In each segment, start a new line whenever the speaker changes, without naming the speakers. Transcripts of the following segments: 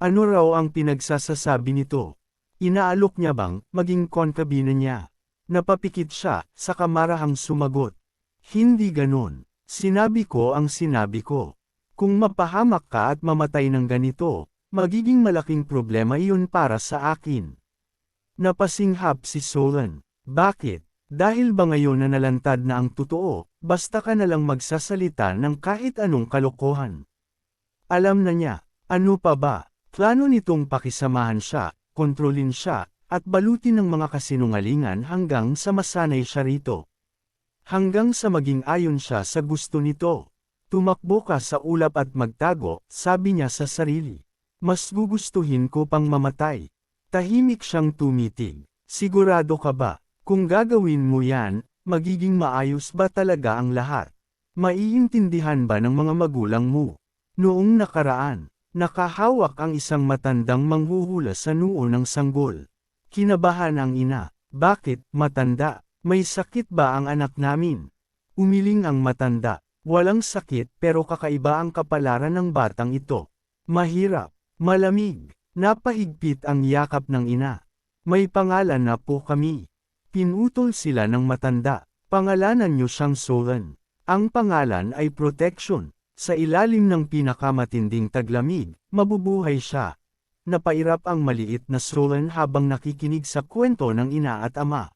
Ano raw ang pinagsasasabi nito? Inaalok niya bang maging konkabina niya? Napapikit siya, saka marahang sumagot. Hindi ganon. Sinabi ko ang sinabi ko. Kung mapahamak ka at mamatay ng ganito, magiging malaking problema iyon para sa akin. Napasinghap si Solan. Bakit? Dahil ba ngayon na nalantad na ang totoo, basta ka na lang magsasalita ng kahit anong kalokohan? Alam na niya, ano pa ba? Plano nitong pakisamahan siya, kontrolin siya, at balutin ng mga kasinungalingan hanggang sa masanay siya rito. Hanggang sa maging ayon siya sa gusto nito. Tumakbo ka sa ulap at magtago, sabi niya sa sarili. Mas gugustuhin ko pang mamatay. Tahimik siyang tumitig. Sigurado ka ba? Kung gagawin mo yan, magiging maayos ba talaga ang lahat? Maiintindihan ba ng mga magulang mo? Noong nakaraan, nakahawak ang isang matandang manghuhula sa noo ng sanggol. Kinabahan ang ina. Bakit, matanda? May sakit ba ang anak namin? Umiling ang matanda. Walang sakit pero kakaiba ang kapalaran ng batang ito. Mahirap, malamig, napahigpit ang yakap ng ina. May pangalan na po kami. Pinutol sila ng matanda. Pangalanan niyo siyang Solan. Ang pangalan ay protection. Sa ilalim ng pinakamatinding taglamig, mabubuhay siya. Napairap ang maliit na Solan habang nakikinig sa kwento ng ina at ama.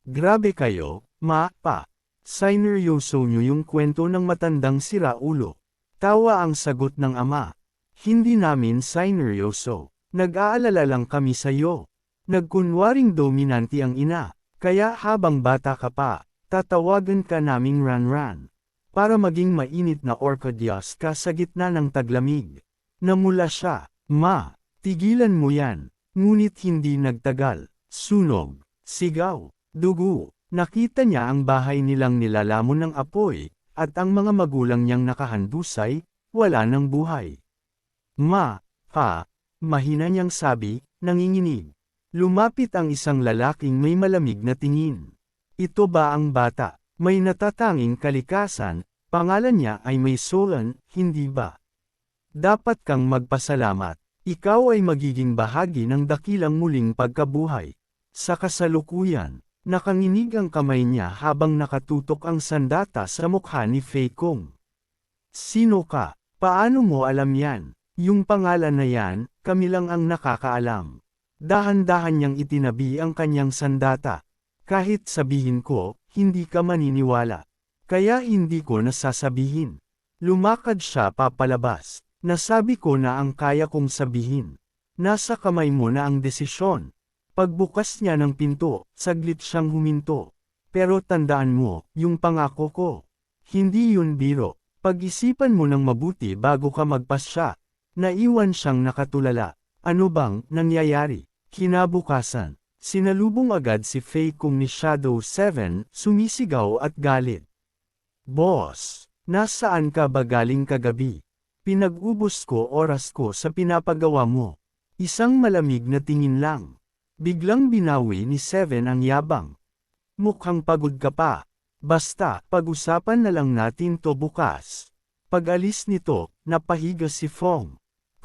Grabe kayo, ma, pa. Sineryoso niyo yung kwento ng matandang siraulo. Tawa ang sagot ng ama. Hindi namin sineryoso. Nag-aalala lang kami sa'yo. Nagkunwaring dominante ang ina, kaya habang bata ka pa, tatawagan ka naming Ran-Ran. Para maging mainit na orchideas ka sa gitna ng taglamig. Namula siya, ma. Tigilan mo yan, ngunit hindi nagtagal, sunog, sigaw, dugo. Nakita niya ang bahay nilang nilalamon ng apoy, at ang mga magulang niyang nakahandusay, wala ng buhay. Ma, pa, mahina niyang sabi, nanginginig. Lumapit ang isang lalaking may malamig na tingin. Ito ba ang bata? May natatanging kalikasan, pangalan niya ay may Solan, hindi ba? Dapat kang magpasalamat. Ikaw ay magiging bahagi ng dakilang muling pagkabuhay. Sa kasalukuyan, nakanginig ang kamay niya habang nakatutok ang sandata sa mukha ni Fei Kong. Sino ka? Paano mo alam yan? Yung pangalan na yan, kami lang ang nakakaalam. Dahan-dahan niyang itinabi ang kanyang sandata. Kahit sabihin ko, hindi ka maniniwala. Kaya hindi ko nasasabihin. Lumakad siya papalabas. Nasabi ko na ang kaya kong sabihin. Nasa kamay mo na ang desisyon. Pagbukas niya ng pinto, saglit siyang huminto. Pero tandaan mo, yung pangako ko. Hindi yun biro. Pag-isipan mo ng mabuti bago ka magpasya. Naiwan siyang nakatulala. Ano bang nangyayari? Kinabukasan, sinalubong agad si Fei Kung ni Shadow 7, sumisigaw at galit. Boss, nasaan ka ba galing kagabi? Pinag-ubos ko oras ko sa pinapagawa mo. Isang malamig na tingin lang. Biglang binawi ni Seven ang yabang. Mukhang pagod ka pa. Basta, pag-usapan na lang natin to bukas. Pag-alis nito, napahiga si Fong.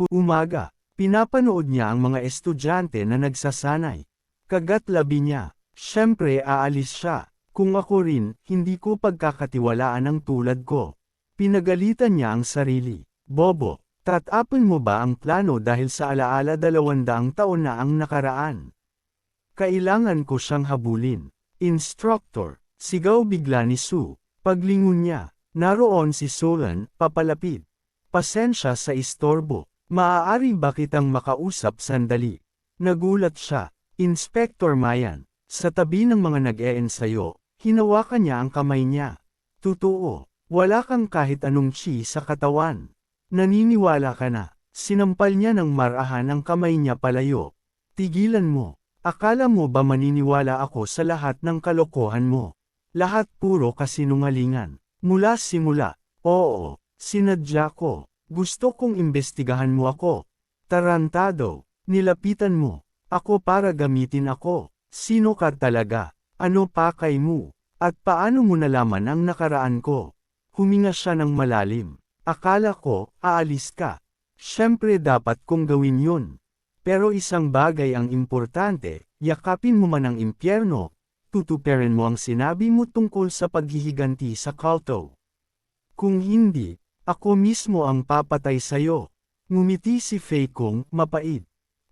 Umaga, pinapanood niya ang mga estudyante na nagsasanay. Kagat labi niya. Siyempre aalis siya. Kung ako rin, hindi ko pagkakatiwalaan ang tulad ko. Pinagalitan niya ang sarili. Bobo, tatapon mo ba ang plano dahil sa alaala 200 taon na ang nakaraan? Kailangan ko siyang habulin. Instructor, sigaw bigla ni Su. Paglingon niya, naroon si Solan, papalapit. Pasensya sa istorbo. Maaari ba kitang makausap sandali? Nagulat siya. Inspector Mayan. Sa tabi ng mga nag-eensayo, hinawakan niya ang kamay niya. Totoo, wala kang kahit anong chi sa katawan. Naniniwala ka na. Sinampal niya ng marahan ang kamay niya palayo. Tigilan mo. Akala mo ba maniniwala ako sa lahat ng kalokohan mo? Lahat puro kasinungalingan. Mula simula. Oo, sinadya ko. Gusto kong imbestigahan mo ako. Tarantado. Nilapitan mo. Ako para gamitin ako. Sino ka talaga? Ano pakay mo? At paano mo nalaman ang nakaraan ko? Huminga siya ng malalim. Akala ko, aalis ka. Siyempre dapat kong gawin yun. Pero isang bagay ang importante, yakapin mo man ang impyerno, tutuparin mo ang sinabi mo tungkol sa paghihiganti sa kulto. Kung hindi, ako mismo ang papatay sa'yo. Ngumiti si Faye kung mapait.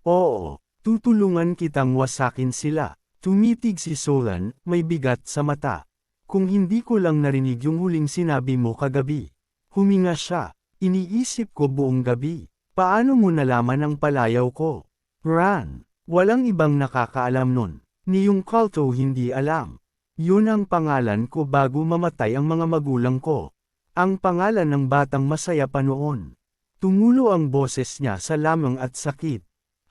Oo, tutulungan kitang wasakin sila. Tumitig si Solan, may bigat sa mata. Kung hindi ko lang narinig yung huling sinabi mo kagabi. Huminga siya. Iniisip ko buong gabi. Paano mo nalaman ang palayaw ko? Ran, walang ibang nakakaalam nun. Ni yung kulto hindi alam. Yun ang pangalan ko bago mamatay ang mga magulang ko. Ang pangalan ng batang masaya pa noon. Tumulo ang boses niya sa lamang at sakit.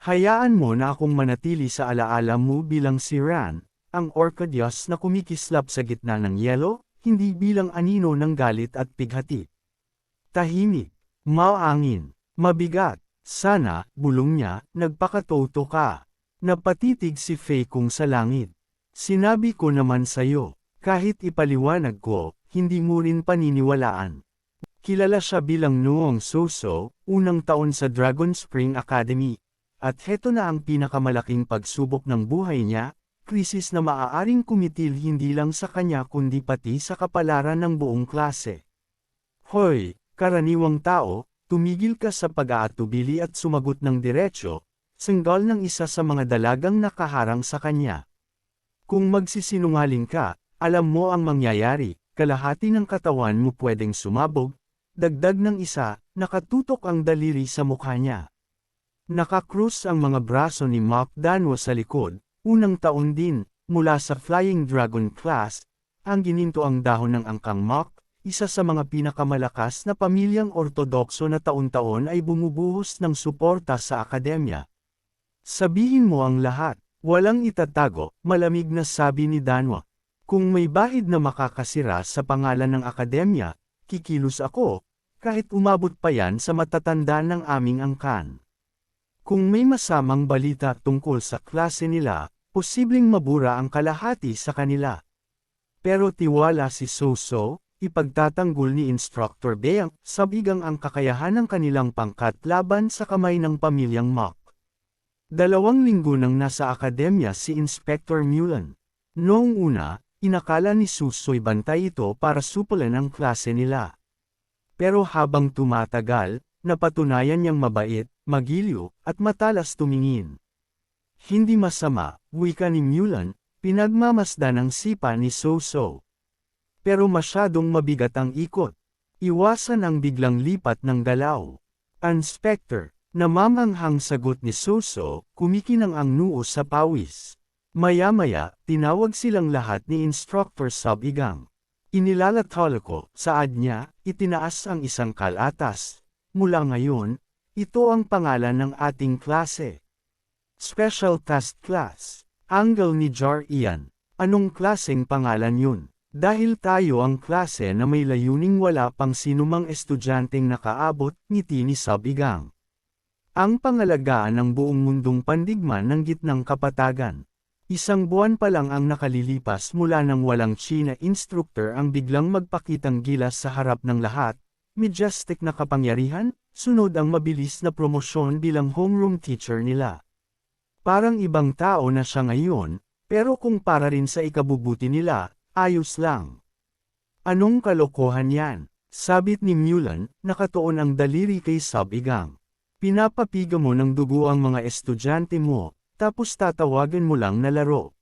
Hayaan mo na akong manatili sa alaala mo bilang si Ran, ang orchidyas na kumikislap sa gitna ng yelo, hindi bilang anino ng galit at pighati. Tahimik, maangin, mabigat, sana, bulong niya, nagpakatoto ka. Napatitig si Faye kung sa langit. Sinabi ko naman sa'yo, kahit ipaliwanag ko, hindi mo rin paniniwalaan. Kilala siya bilang Noong Soso, unang taon sa Dragon Spring Academy. At heto na ang pinakamalaking pagsubok ng buhay niya, krisis na maaaring kumitil hindi lang sa kanya kundi pati sa kapalaran ng buong klase. Hoy, karaniwang tao, tumigil ka sa pag-aatubili at sumagot ng diretsyo, sanggal ng isa sa mga dalagang nakaharang sa kanya. Kung magsisinungaling ka, alam mo ang mangyayari, kalahati ng katawan mo pwedeng sumabog, dagdag ng isa, nakatutok ang daliri sa mukha niya. Nakakrus ang mga braso ni Mop Danwo sa likod, unang taon din, mula sa Flying Dragon class, ang gininto ang dahon ng angkang Mop, isa sa mga pinakamalakas na pamilyang ortodokso na taon-taon ay bumubuhos ng suporta sa akademya. Sabihin mo ang lahat, walang itatago, malamig na sabi ni Danwo. Kung may bahid na makakasira sa pangalan ng akademya, kikilos ako, kahit umabot pa yan sa matatanda ng aming angkan. Kung may masamang balita tungkol sa klase nila, posibleng mabura ang kalahati sa kanila. Pero tiwala si Soso, ipagtatanggol ni Instructor Beang, sabigang ang kakayahan ng kanilang pangkat laban sa kamay ng pamilyang Mok. 2 linggo nang nasa akademya si Inspector Mulan. Noong una, inakala ni Susoy bantay ito para supulan ang klase nila. Pero habang tumatagal, napatunayan niyang mabait, magiliw, at matalas tumingin. Hindi masama, wika ni Mulan, pinagmamasdan ang sipa ni Soso. Pero masyadong mabigat ang ikot. Iwasan ang biglang lipat ng galaw. Inspector, namamanghang sagot ni Soso, kumikinang ang noo sa pawis. Maya-maya, tinawag silang lahat ni Instructor Sabigang. Inilalathala ko, saad niya, itinaas ang isang kalatas. Mula ngayon, ito ang pangalan ng ating klase. Special Task Class. Angle ni Jar Ian. Anong klaseng pangalan yun? Dahil tayo ang klase na may layuning wala pang sinumang estudyanteng nakaabot, ngiti ni Sabigang. Ang pangalagaan ng buong mundong pandigma ng gitnang kapatagan. 1 buwan pa lang ang nakalilipas mula nang walang China instructor ang biglang magpakitang gilas sa harap ng lahat, majestic na kapangyarihan, sunod ang mabilis na promosyon bilang homeroom teacher nila. Parang ibang tao na siya ngayon, pero kung para rin sa ikabubuti nila, ayos lang. Anong kalokohan yan? Sabit ni Mulan, nakatuon ang daliri kay Sabigang. Pinapapiga mo ng dugo ang mga estudyante mo, tapos tatawagan mo lang na laro.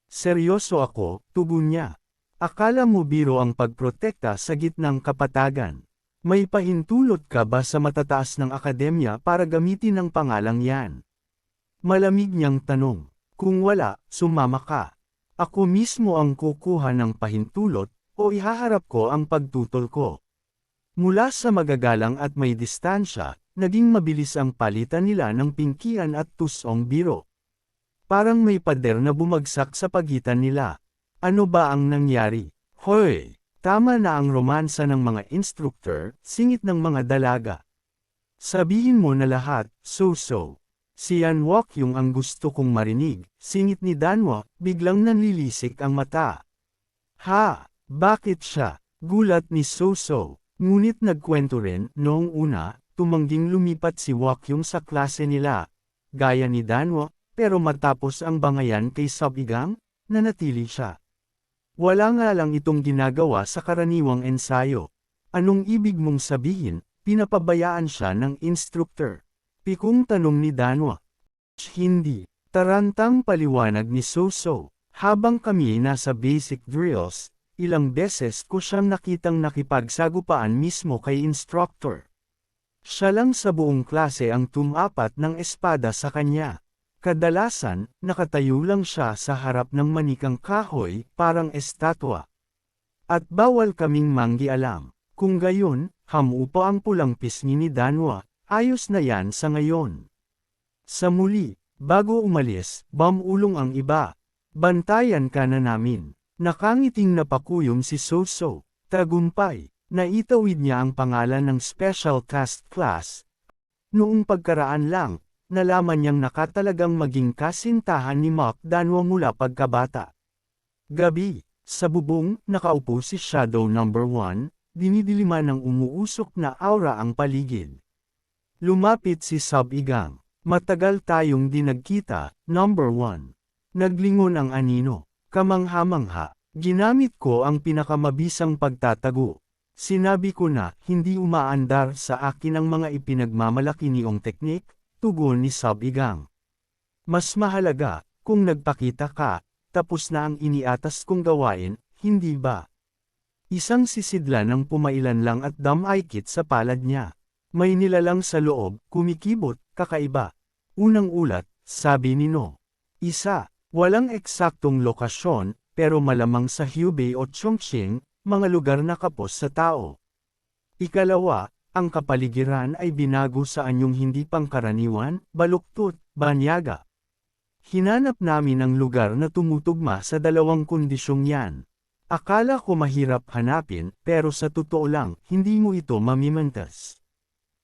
Seryoso ako, tugon niya. Akala mo biro ang pagprotekta sa gitnang kapatagan. May pahintulot ka ba sa matataas ng akademya para gamitin ang pangalang yan? Malamig niyang tanong. Kung wala, sumama ka. Ako mismo ang kukuha ng pahintulot, o ihaharap ko ang pagtutol ko. Mula sa magagalang at may distansya, naging mabilis ang palitan nila ng pingkian at tusong biro. Parang may pader na bumagsak sa pagitan nila. Ano ba ang nangyari? Hoy! Tama na ang romansa ng mga instructor, singit ng mga dalaga. Sabihin mo na lahat, Soso. Si Yanwok yung ang gusto kong marinig, singit ni Danwo, biglang nanlilisik ang mata. Ha? Bakit siya? Gulat ni Soso. Ngunit nagkwento rin, noong una, tumangging lumipat si Wakyung sa klase nila, gaya ni Danwo, pero matapos ang bangayan kay Sub-igang, nanatili siya. Wala nga lang itong ginagawa sa karaniwang ensayo. Anong ibig mong sabihin, pinapabayaan siya ng instructor? Pikong tanong ni Danwa. Hindi. Tarantang paliwanag ni So-so. Habang kami nasa basic drills, ilang beses ko siyang nakitang nakipagsagupaan mismo kay instructor. Siya lang sa buong klase ang tumapat ng espada sa kanya. Kadalasan, nakatayo lang siya sa harap ng manikang kahoy, parang estatwa. At bawal kaming manggialam. Kung gayon, hamupa ang pulang pisngi ni Danwa, ayos na yan sa ngayon. Sa muli, bago umalis, bamulong ang iba. Bantayan ka na namin. Nakangiting napakuyom si So-so. Tagumpay. Naitawid niya ang pangalan ng special task class. Noong pagkaraan lang, nalaman niyang nakatalagang maging kasintahan ni Mok Danwa mula pagkabata. Gabi, sa bubong, nakaupo si Shadow No. 1, dinidiliman ng umuusok na aura ang paligid. Lumapit si Sub-igang. Matagal tayong di nagkita, No. 1. Naglingon ang anino. Kamangha-mangha. Ginamit ko ang pinakamabisang pagtatago. Sinabi ko na, hindi umaandar sa akin ang mga ipinagmamalaki niyong teknik, tugon ni Sub-igang. Mas mahalaga, kung nagpakita ka, tapos na ang iniatas kong gawain, hindi ba? Isang sisidlan ng pumailan lang at damaykit sa palad niya. May nilalang sa loob, kumikibot, kakaiba. Unang ulat, sabi ni No. Isa, walang eksaktong lokasyon, pero malamang sa Hubei o Chongqing, mga lugar na kapos sa tao. Ikalawa, ang kapaligiran ay binago sa anyong hindi pangkaraniwan, baluktot, banyaga. Hinanap namin ang lugar na tumutugma sa dalawang kondisyong yan. Akala ko mahirap hanapin, pero sa totoo lang, hindi mo ito mamimantas.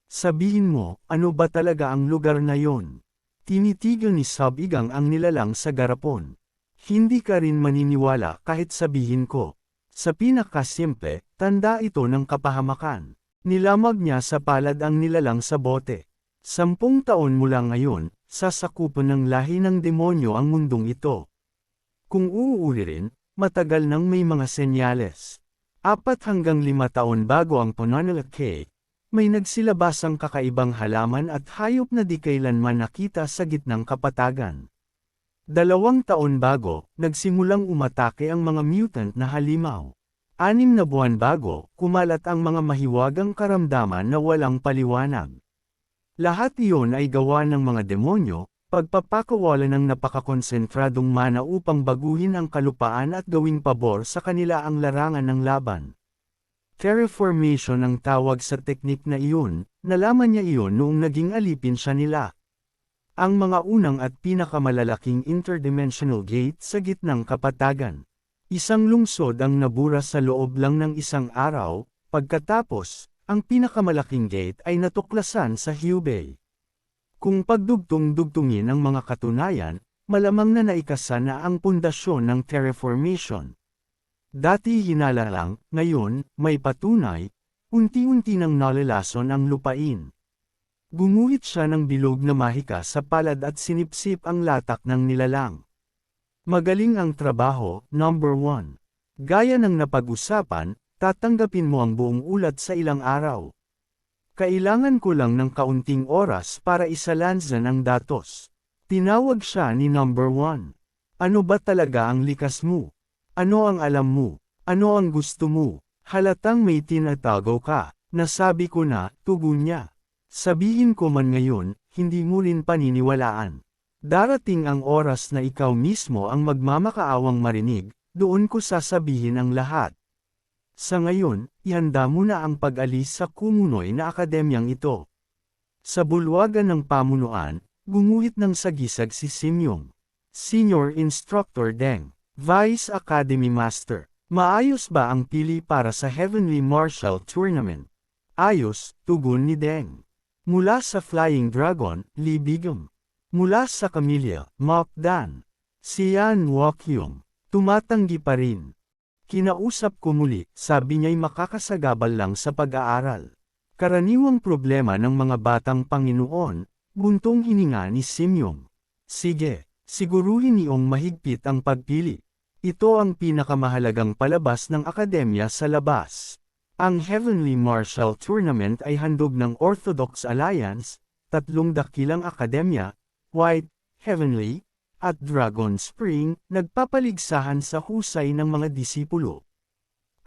Sabihin mo, ano ba talaga ang lugar na yon? Tinitigil ni Sub-igang ang nilalang sa garapon. Hindi ka rin maniniwala kahit sabihin ko. Sa pinakasimple, tanda ito ng kapahamakan. Nilamag niya sa palad ang nilalang sa bote. 10 taon mula ngayon, sasakupan ng lahi ng demonyo ang mundong ito. Kung uulirin, matagal nang may mga senyales. 4 hanggang 5 taon bago ang Ponanalakay, may nagsilabasang kakaibang halaman at hayop na di kailanman nakita sa gitnang kapatagan. 2 taon bago, nagsimulang umatake ang mga mutant na halimaw. 6 na buwan bago, kumalat ang mga mahiwagang karamdaman na walang paliwanag. Lahat iyon ay gawa ng mga demonyo, pagpapakawala ng napakakonsentradong mana upang baguhin ang kalupaan at gawing pabor sa kanila ang larangan ng laban. Terraformation ang tawag sa teknik na iyon, nalaman niya iyon noong naging alipin siya nila. Ang mga unang at pinakamalalaking interdimensional gate sa gitnang kapatagan. Isang lungsod ang nabura sa loob lang ng isang araw, pagkatapos, ang pinakamalaking gate ay natuklasan sa Hubei. Kung pagdugtong-dugtungin ang mga katunayan, malamang na naikasa na ang pundasyon ng terraformation. Dati hinala lang, ngayon, may patunay, unti-unti nang nalalason ang lupain. Gumuhit siya ng bilog na mahika sa palad at sinipsip ang latak ng nilalang. Magaling ang trabaho, No. 1. Gaya ng napag-usapan, tatanggapin mo ang buong ulat sa ilang araw. Kailangan ko lang ng kaunting oras para isalansan ang datos. Tinawag siya ni No. 1. Ano ba talaga ang likas mo? Ano ang alam mo? Ano ang gusto mo? Halatang may tinatago ka. Nasabi ko na, tugon niya. Sabihin ko man ngayon, hindi mo rin paniniwalaan. Darating ang oras na ikaw mismo ang magmamakaawang marinig, doon ko sasabihin ang lahat. Sa ngayon, ihanda mo na ang pag-alis sa kumunoy na akademyang ito. Sa bulwagan ng pamunuan, gumuhit ng sagisag si Simyong. Senior Instructor Deng. Vice Academy Master. Maayos ba ang pili para sa Heavenly Martial Tournament? Ayos, tugon ni Deng. Mula sa Flying Dragon, Lee Bigum. Mula sa Camellia, Mok Dan. Si Yan Wakyung. Tumatanggi pa rin. Kinausap ko muli, sabi niya'y makakasagabal lang sa pag-aaral. Karaniwang problema ng mga batang Panginoon, buntong hininga ni Simeon. Sige, siguruhin niyong mahigpit ang pagpili. Ito ang pinakamahalagang palabas ng akademya sa labas. Ang Heavenly Martial Tournament ay handog ng Orthodox Alliance, 3 dakilang akademya, White, Heavenly, at Dragon Spring, nagpapaligsahan sa husay ng mga disipulo.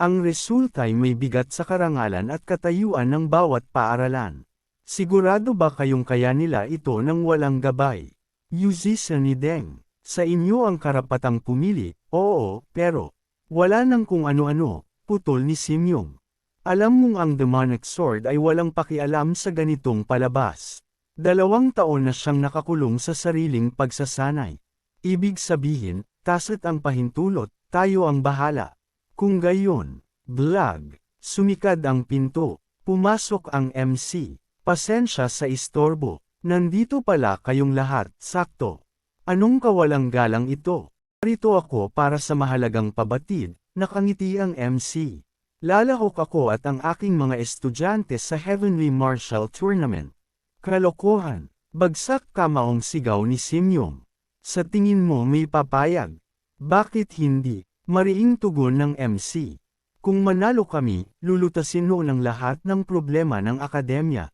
Ang resulta ay may bigat sa karangalan at katayuan ng bawat paaralan. Sigurado ba kayong kaya nila ito nang walang gabay? Yuzisa ni Deng, sa inyo ang karapatang pumili, oo, pero, wala nang kung ano-ano, putol ni Simeon. Alam mong ang demonic sword ay walang pakialam sa ganitong palabas. 2 taon na siyang nakakulong sa sariling pagsasanay. Ibig sabihin, taset ang pahintulot, tayo ang bahala. Kung gayon, vlog, sumikad ang pinto, pumasok ang MC, pasensya sa istorbo, nandito pala kayong lahat, sakto. Anong kawalang galang ito? Narito ako para sa mahalagang pabatid, nakangiti ang MC. Lalahok ako at ang aking mga estudyante sa Heavenly Martial Tournament. Kalokohan, bagsak kamaong sigaw ni Simeon. Sa tingin mo may papayag? Bakit hindi? Mariing tugon ng MC. Kung manalo kami, lulutasin mo ng lahat ng problema ng akademya.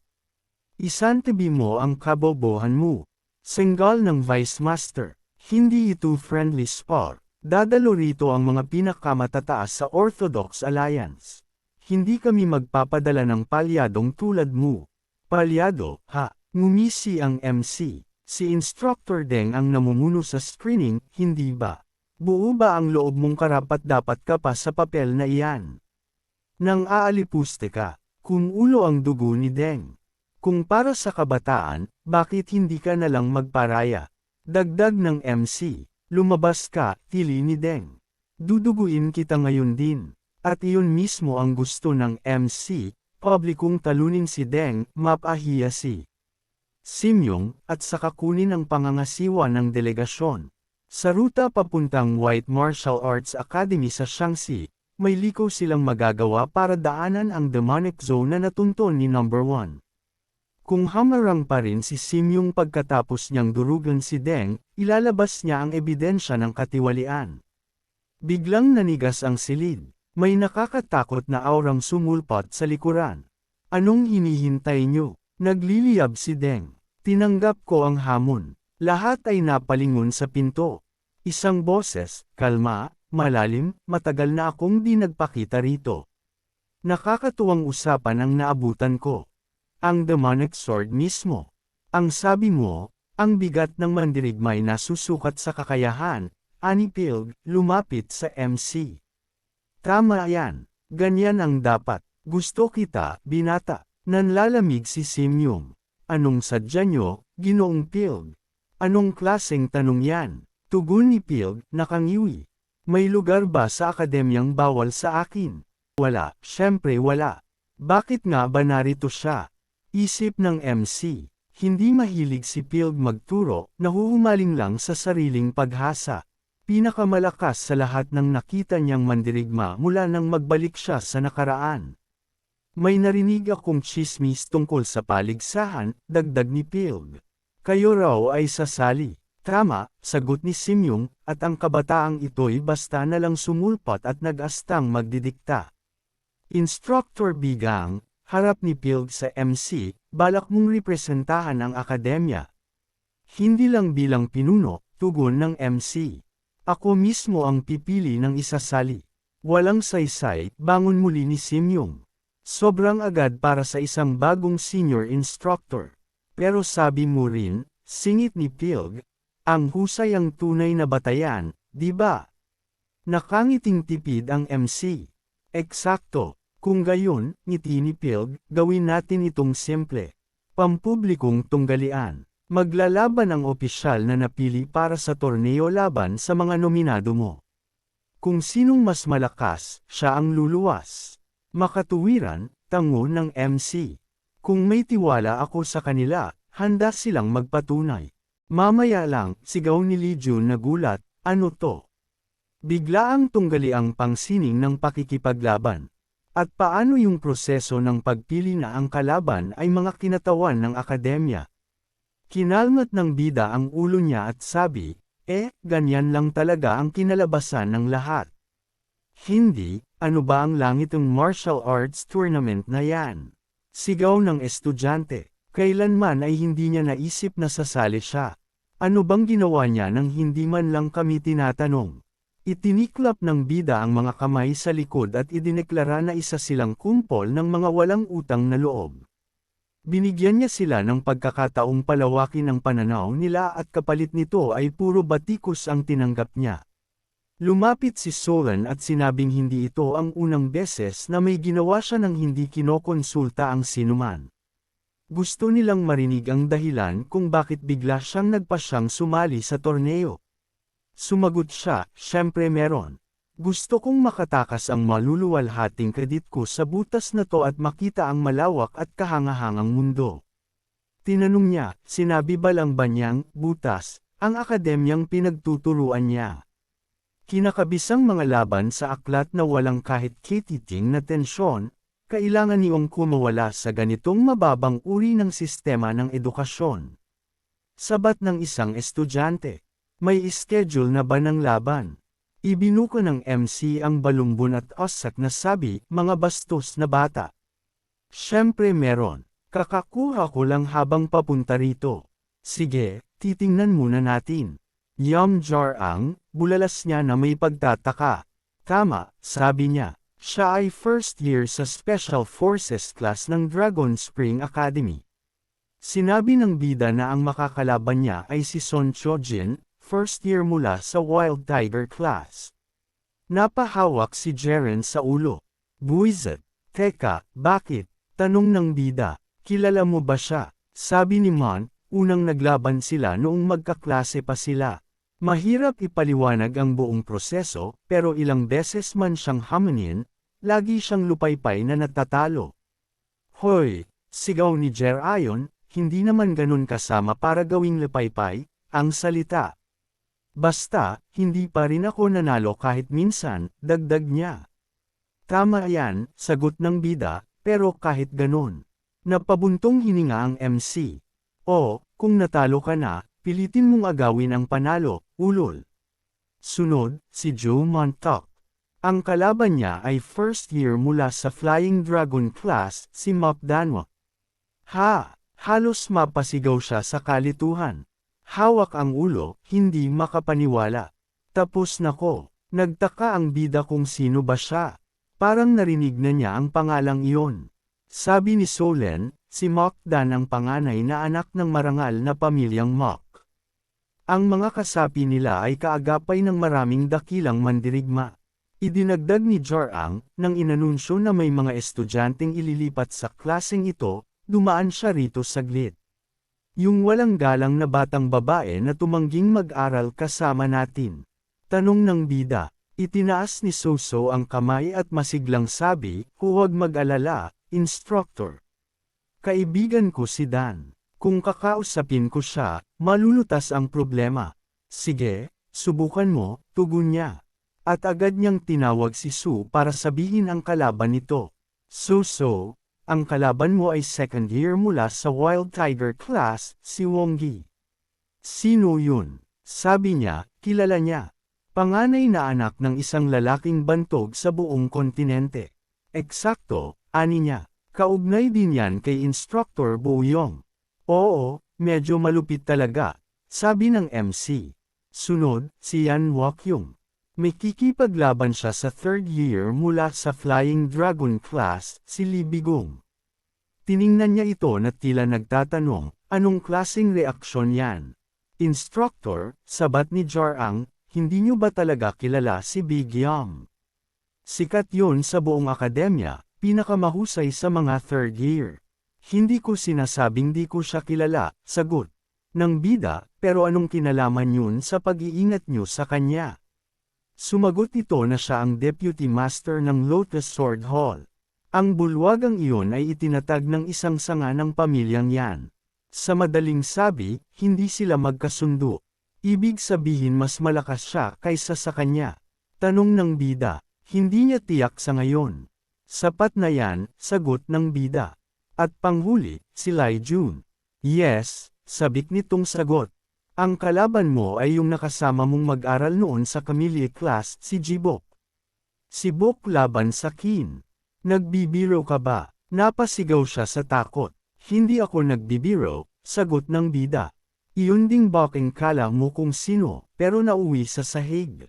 Isantabi mo ang kabobohan mo. Senggal ng Vice Master. Hindi ito friendly sport. Dadalo rito ang mga pinakamatataas sa Orthodox Alliance. Hindi kami magpapadala ng palyadong tulad mo. Palyado, ha? Ngumisi ang MC. Si Instructor Deng ang namumuno sa screening, hindi ba? Buo ba ang loob mong karapat-dapat ka pa sa papel na iyan? Nang aalipuste ka, kumulo ang dugo ni Deng. Kung para sa kabataan, bakit hindi ka nalang magparaya? Dagdag ng MC, lumabas ka, tili ni Deng. Duduguin kita ngayon din. At iyon mismo ang gusto ng MC, publikong talunin si Deng, mapahiya si Simeon, at saka kunin ang pangangasiwa ng delegasyon. Sa ruta papuntang White Martial Arts Academy sa Shaanxi, may liko silang magagawa para daanan ang demonic zone na natunton ni No. 1. Kung hamarang pa rin si Simeon pagkatapos niyang durugan si Deng, ilalabas niya ang ebidensya ng katiwalian. Biglang nanigas ang silid. May nakakatakot na aurang sumulpot sa likuran. Anong hinihintay niyo? Nagliliyab si Deng. Tinanggap ko ang hamon. Lahat ay napalingon sa pinto. Isang boses, kalma, malalim, matagal na akong di nagpakita rito. Nakakatuwang usapan ang naabutan ko. Ang demonic sword mismo. Ang sabi mo, ang bigat ng mandirigmay na susukat sa kakayahan, ani Pilg, lumapit sa MC. Tama yan. Ganyan ang dapat. Gusto kita, binata. Nanlalamig si Simeon. Anong sadya nyo, Ginoong Pilg? Anong klaseng tanong yan? Tugon ni Pilg, nakangiwi. May lugar ba sa akademyang bawal sa akin? Wala, syempre wala. Bakit nga ba narito siya? Isip ng MC. Hindi mahilig si Pilg magturo, nahuhumaling lang sa sariling paghasa. Pinakamalakas sa lahat ng nakita niyang mandirigma mula nang magbalik siya sa nakaraan. May narinig akong chismis tungkol sa paligsahan, dagdag ni Pilg. Kayo raw ay sasali. Tama, sagot ni Simeon, at ang kabataang ito'y basta na lang sumulpot at nag-astang magdidikta. Instructor Bigang, harap ni Pilg sa MC, balak mong representahan ang akademya. Hindi lang bilang pinuno, tugon ng MC. Ako mismo ang pipili ng isasali. Walang saysay, bangon muli ni Simeon. Sobrang agad para sa isang bagong senior instructor. Pero sabi mo rin, singit ni Pilg, ang husay ang tunay na batayan, di ba? Nakangiting tipid ang MC. Eksakto. Kung gayon, ngiti ni Pilg, gawin natin itong simple. Pampublikong tunggalian. Maglalaban ang opisyal na napili para sa torneo laban sa mga nominado mo. Kung sinong mas malakas, siya ang luluwas. Makatuwiran, tango ng MC. Kung may tiwala ako sa kanila, handa silang magpatunay. Mamaya lang, sigaw ni Li Jun na gulat, ano to? Biglaang tunggali ang pangsining ng pakikipaglaban. At paano yung proseso ng pagpili na ang kalaban ay mga kinatawan ng akademya? Kinalmat ng bida ang ulo niya at sabi, ganyan lang talaga ang kinalabasan ng lahat. Hindi, ano ba ang langit ng martial arts tournament na yan? Sigaw ng estudyante. Kailanman ay hindi niya naisip na sasali siya. Ano bang ginawa niya nang hindi man lang kami tinatanong? Itiniklap ng bida ang mga kamay sa likod at idineklara na isa silang kumpol ng mga walang utang na loob. Binigyan niya sila ng pagkakataong palawakin ang pananaw nila at kapalit nito ay puro batikos ang tinanggap niya. Lumapit si Solan at sinabing hindi ito ang unang beses na may ginawa siya nang hindi kinokonsulta ang sinuman. Gusto nilang marinig ang dahilan kung bakit bigla siyang nagpasyang sumali sa torneo. Sumagot siya, "Siyempre meron. Gusto kong makatakas ang maluluwalhating kredit ko sa butas na to at makita ang malawak at kahangahangang mundo." Tinanong niya, sinabi ba lang ba niyang, butas, ang akademyang pinagtuturuan niya? Kinakabisang mga laban sa aklat na walang kahit kititing na tensyon, kailangan niyong kumawala sa ganitong mababang uri ng sistema ng edukasyon. Sabat ng isang estudyante. May schedule na ba ng laban? Ibinuko ng MC ang balumbon at osak na sabi, mga bastos na bata. Siyempre meron. Kakakuha ko lang habang papunta rito. Sige, titingnan muna natin. Yam Jar-ang, bulalas niya na may pagtataka. Tama, sabi niya. Siya ay first year sa Special Forces class ng Dragon Spring Academy. Sinabi ng bida na ang makakalaban niya ay si Son Chojin, first year mula sa Wild Tiger class. Napahawak si Jeren sa ulo. Buwisit. Teka, bakit? Tanong ng bida. Kilala mo ba siya? Sabi ni Mon, unang naglaban sila noong magkaklase pa sila. Mahirap ipaliwanag ang buong proseso, pero ilang beses man siyang hamanin, lagi siyang lupaypay na natatalo. Hoy, sigaw ni Jer ayon, hindi naman ganun kasama para gawing lupaypay, ang salita. Basta, hindi pa rin ako nanalo kahit minsan, dagdag niya. Tama yan, sagot ng bida, pero kahit ganun. Napabuntong hininga ang MC. O, kung natalo ka na, pilitin mong agawin ang panalo, ulol. Sunod, si Joe Montauk. Ang kalaban niya ay first year mula sa Flying Dragon class, si Mop Danwa. Halos mapasigaw siya sa kalituhan. Hawak ang ulo, hindi makapaniwala. Tapos nako, nagtaka ang bida kung sino ba siya. Parang narinig na niya ang pangalang iyon. Sabi ni Solen, si Mok Dan ang panganay na anak ng marangal na pamilyang Mok. Ang mga kasapi nila ay kaagapay ng maraming dakilang mandirigma. Idinagdag ni Jar-ang, nang inanunsyo na may mga estudyanteng ililipat sa klaseng ito, dumaan siya rito saglit. Yung walang galang na batang babae na tumangging mag-aral kasama natin. Tanong ng bida. Itinaas ni Soso ang kamay at masiglang sabi, huwag mag-alala, instructor. Kaibigan ko si Dan. Kung kakausapin ko siya, malulutas ang problema. Sige, subukan mo, tugon niya. At agad niyang tinawag si Su para sabihin ang kalaban nito. Soso, ang kalaban mo ay second year mula sa Wild Tiger class, si Wonggi. Sino yun? Sabi niya, kilala niya. Panganay na anak ng isang lalaking bantog sa buong kontinente. Eksakto, ani niya. Kaugnay din yan kay Instructor Bo Yong. Oo, medyo malupit talaga, sabi ng MC. Sunod, si Yan Wakyung. May kikipaglaban siya sa third year mula sa Flying Dragon class, si Lee Bigong. Tiningnan niya ito na tila nagtatanong, anong klaseng reaksyon yan? Instructor, sabat ni Jar-ang, hindi niyo ba talaga kilala si Big Yam? Sikat yun sa buong akademya, pinakamahusay sa mga third year. Hindi ko sinasabing di ko siya kilala, sagot ng bida, pero anong kinalaman yun sa pag-iingat niyo sa kanya? Sumagot ito na siya ang Deputy Master ng Lotus Sword Hall. Ang bulwagang iyon ay itinatag ng isang sanga ng pamilyang yan. Sa madaling sabi, hindi sila magkasundo. Ibig sabihin mas malakas siya kaysa sa kanya. Tanong ng bida, hindi niya tiyak sa ngayon. Sapat na yan, sagot ng bida. At panghuli, si Lai Jun. Yes, sabik nitong sagot. Ang kalaban mo ay yung nakasama mong mag-aral noon sa Camellia class, si Jibok. Si Bok laban sa Kin. Nagbibiro ka ba? Napasigaw siya sa takot. Hindi ako nagbibiro, sagot ng bida. Iyon ding baking kala mo kung sino, pero nauwi sa sahig.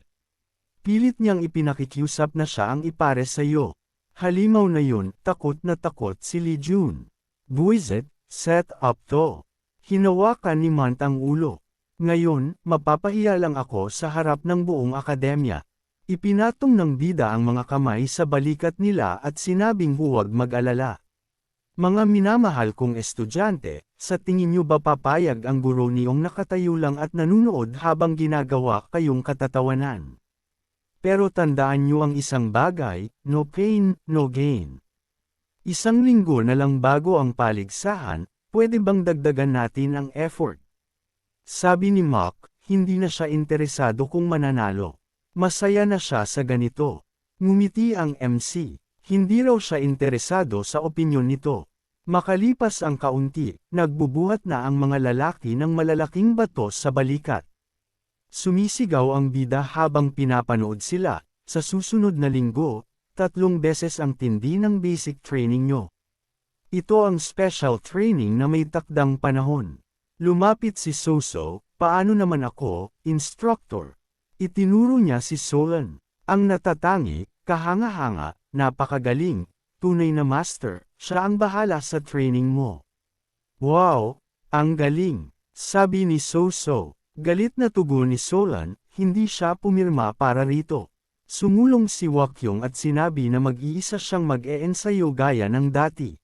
Pilit niyang ipinakikiusap na siya ang ipare sa'yo. Halimaw na yun, takot na takot si Lee Jun. Buisit, set up to. Hinawakan ni Mant ang ulo. Ngayon, mapapahiya lang ako sa harap ng buong akademya. Ipinatong ng bida ang mga kamay sa balikat nila at sinabing huwag mag-alala. Mga minamahal kong estudyante, sa tingin niyo ba papayag ang guro niyong nakatayo lang at nanunood habang ginagawa kayong katatawanan? Pero tandaan niyo ang isang bagay, no pain, no gain. Isang linggo na lang bago ang paligsahan, pwede bang dagdagan natin ang effort? Sabi ni Mock, hindi na siya interesado kung mananalo. Masaya na siya sa ganito. Ngumiti ang MC, hindi raw siya interesado sa opinyon nito. Makalipas ang kaunti, nagbubuhat na ang mga lalaki ng malalaking bato sa balikat. Sumisigaw ang bida habang pinapanood sila. Sa susunod na linggo, 3 beses ang tindi ng basic training nyo. Ito ang special training na may takdang panahon. Lumapit si Soso, paano naman ako, instructor? Itinuro niya si Solan. Ang natatangi, kahanga-hanga, napakagaling, tunay na master, siya ang bahala sa training mo. Wow, ang galing, sabi ni Soso. Galit na tugon ni Solan, hindi siya pumirma para rito. Sumulong si Wakyong at sinabi na mag-iisa siyang mag-e-ensayo gaya ng dati.